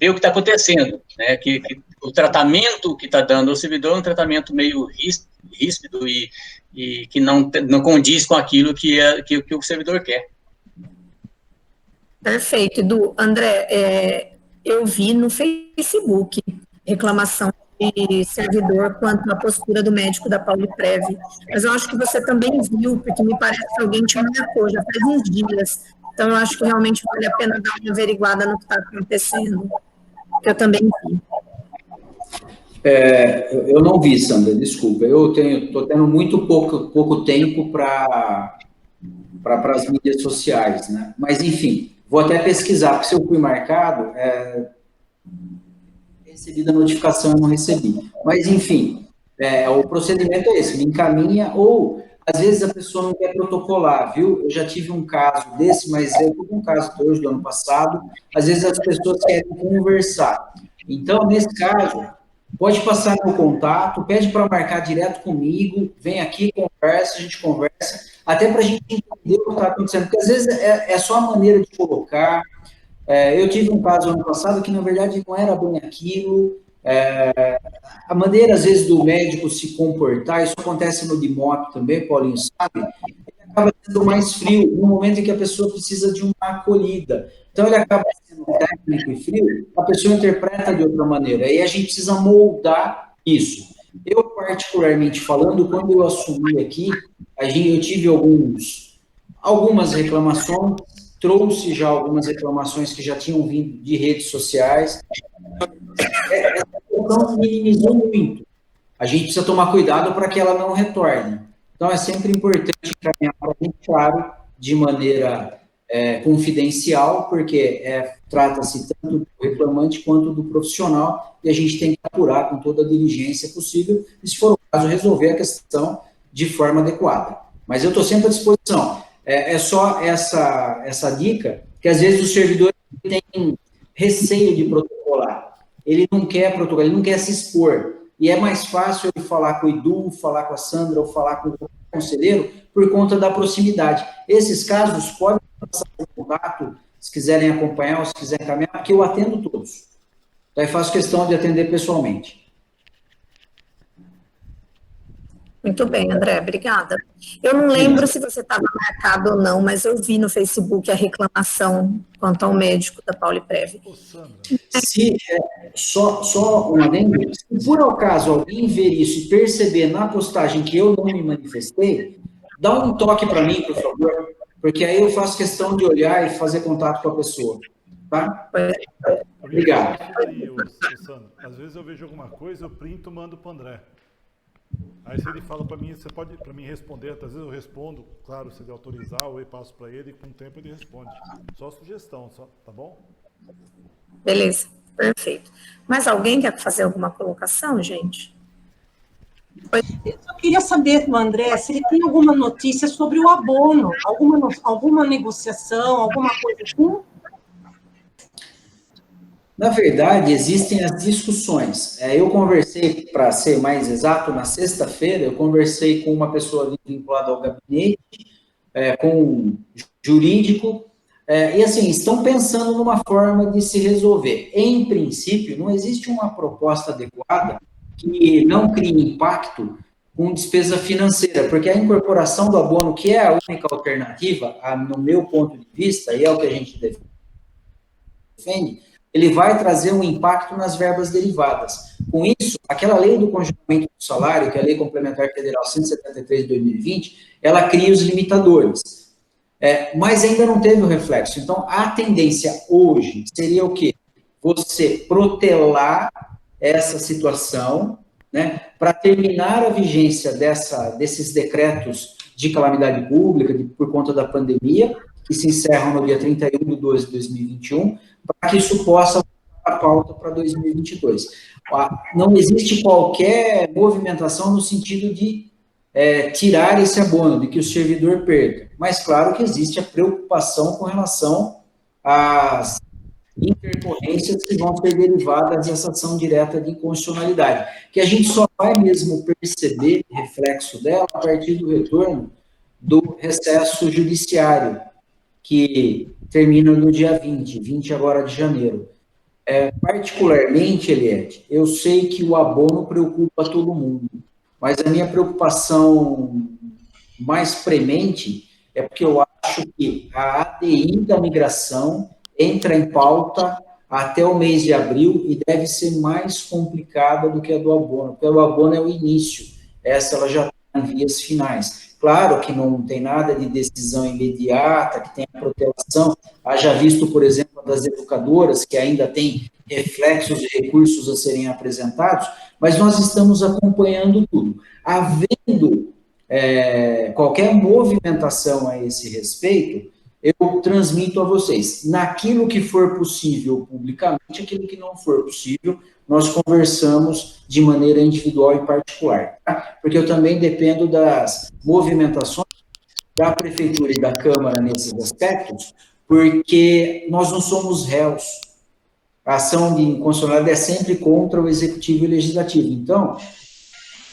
ver o que está acontecendo, né? Que o tratamento que está dando ao servidor é um tratamento meio ríspido e que não condiz com aquilo que o servidor quer. Perfeito, Edu. André, eu vi no Facebook reclamação de servidor quanto à postura do médico da Poliprev, mas eu acho que você também viu, porque me parece que alguém te marcou, já faz uns dias, então eu acho que realmente vale a pena dar uma averiguada no que está acontecendo, que eu também vi. Eu não vi, Sandra, desculpa, eu estou tendo muito pouco tempo para as mídias sociais, né? Mas, enfim, vou até pesquisar, porque se eu fui marcado, recebi a notificação e não recebi. Mas, enfim, o procedimento é esse, me encaminha, ou, às vezes, a pessoa não quer protocolar, viu? Eu já tive um caso desse, mas eu tive um caso hoje, do ano passado, às vezes as pessoas querem conversar. Então, nesse caso, pode passar meu contato, pede para marcar direto comigo, vem aqui, conversa, a gente conversa, até para a gente entender o que está acontecendo, porque às vezes é só a maneira de colocar. Eu tive um caso ano passado que, na verdade, não era bem aquilo, a maneira, às vezes, do médico se comportar, isso acontece no DIMOP também, Paulinho, sabe? Ele acaba sendo mais frio, no momento em que a pessoa precisa de uma acolhida. Então, ele acaba sendo técnico e frio, a pessoa interpreta de outra maneira, e a gente precisa moldar isso. Eu, particularmente falando, quando eu assumi aqui, eu tive algumas reclamações, trouxe já algumas reclamações que já tinham vindo de redes sociais. Essa questão minimizou muito. A gente precisa tomar cuidado para que ela não retorne. Então, é sempre importante encaminhar para a gente, claro, de maneira confidencial, porque trata-se tanto do reclamante quanto do profissional, e a gente tem que apurar com toda a diligência possível, e, se for o caso, resolver a questão de forma adequada. Mas eu estou sempre à disposição. É só essa dica, que às vezes o servidor tem receio de protocolar. Ele não quer protocolar, ele não quer se expor. E é mais fácil ele falar com o Edu, falar com a Sandra, ou falar com o conselheiro, por conta da proximidade. Esses casos podem passar por contato, se quiserem acompanhar ou se quiserem encaminhar, porque eu atendo todos. Então, eu faço questão de atender pessoalmente. Muito bem, André, obrigada. Eu não lembro se você estava marcado ou não, mas eu vi no Facebook a reclamação quanto ao médico da Poliprev. Só um adendo, se por acaso alguém ver isso e perceber na postagem que eu não me manifestei, dá um toque para mim, por favor, porque aí eu faço questão de olhar e fazer contato com a pessoa, tá? Obrigado. Às vezes eu vejo alguma coisa, eu printo e mando para o André. Aí se ele fala para mim, você pode para mim responder, às vezes eu respondo, claro, se ele autorizar, ou eu passo para ele e com o tempo ele responde. Só sugestão, tá bom? Beleza, perfeito. Mais alguém quer fazer alguma colocação, gente? Eu só queria saber, André, se ele tem alguma notícia sobre o abono, alguma negociação, alguma coisa assim? Na verdade, existem as discussões. Eu conversei, para ser mais exato, na sexta-feira, eu conversei com uma pessoa vinculada ao gabinete, com um jurídico, e assim, estão pensando numa forma de se resolver. Em princípio, não existe uma proposta adequada que não crie impacto com despesa financeira, porque a incorporação do abono, que é a única alternativa, no meu ponto de vista, e é o que a gente defende, ele vai trazer um impacto nas verbas derivadas. Com isso, aquela lei do congelamento do salário, que é a Lei Complementar Federal 173 de 2020, ela cria os limitadores. Mas ainda não teve o reflexo. Então, a tendência hoje seria o quê? Você protelar essa situação, né, para terminar a vigência desses decretos de calamidade pública por conta da pandemia, que se encerram no dia 31/12 de 2021, para que isso possa a pauta para 2022. Não existe qualquer movimentação no sentido de tirar esse abono, de que o servidor perca. Mas claro que existe a preocupação com relação às intercorrências que vão ser derivadas dessa ação direta de inconstitucionalidade, que a gente só vai mesmo perceber reflexo dela a partir do retorno do recesso judiciário, que termina no dia 20 agora de janeiro. Particularmente, Eliette, eu sei que o abono preocupa todo mundo, mas a minha preocupação mais premente é porque eu acho que a ADI da migração entra em pauta até o mês de abril e deve ser mais complicada do que a do abono, porque o abono é o início, essa ela já está em vias finais. Claro que não tem nada de decisão imediata, que tem a protelação, haja visto, por exemplo, das educadoras, que ainda tem reflexos de recursos a serem apresentados, mas nós estamos acompanhando tudo. Havendo qualquer movimentação a esse respeito, eu transmito a vocês, naquilo que for possível publicamente, aquilo que não for possível, nós conversamos de maneira individual e particular, tá? Porque eu também dependo das movimentações da Prefeitura e da Câmara nesses aspectos, porque nós não somos réus. A ação de inconstitucionalidade é sempre contra o Executivo e o Legislativo. Então,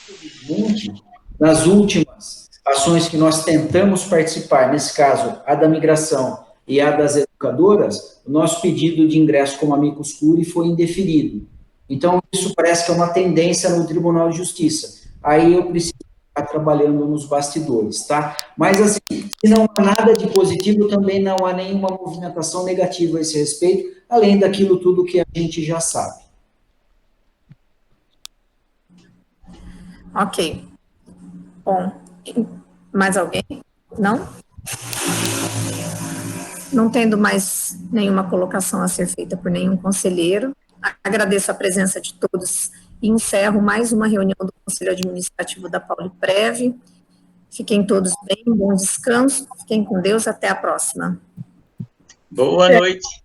infelizmente, nas últimas ações que nós tentamos participar, nesse caso, a da migração e a das educadoras, o nosso pedido de ingresso como amicus curiae foi indeferido. Então, isso parece que é uma tendência no Tribunal de Justiça. Aí eu preciso estar trabalhando nos bastidores, tá? Mas, assim, se não há nada de positivo, também não há nenhuma movimentação negativa a esse respeito, além daquilo tudo que a gente já sabe. Ok. Bom, mais alguém? Não? Não tendo mais nenhuma colocação a ser feita por nenhum conselheiro, agradeço a presença de todos e encerro mais uma reunião do Conselho Administrativo da Pauliprev. Fiquem todos bem, bom descanso, fiquem com Deus, até a próxima. Boa noite.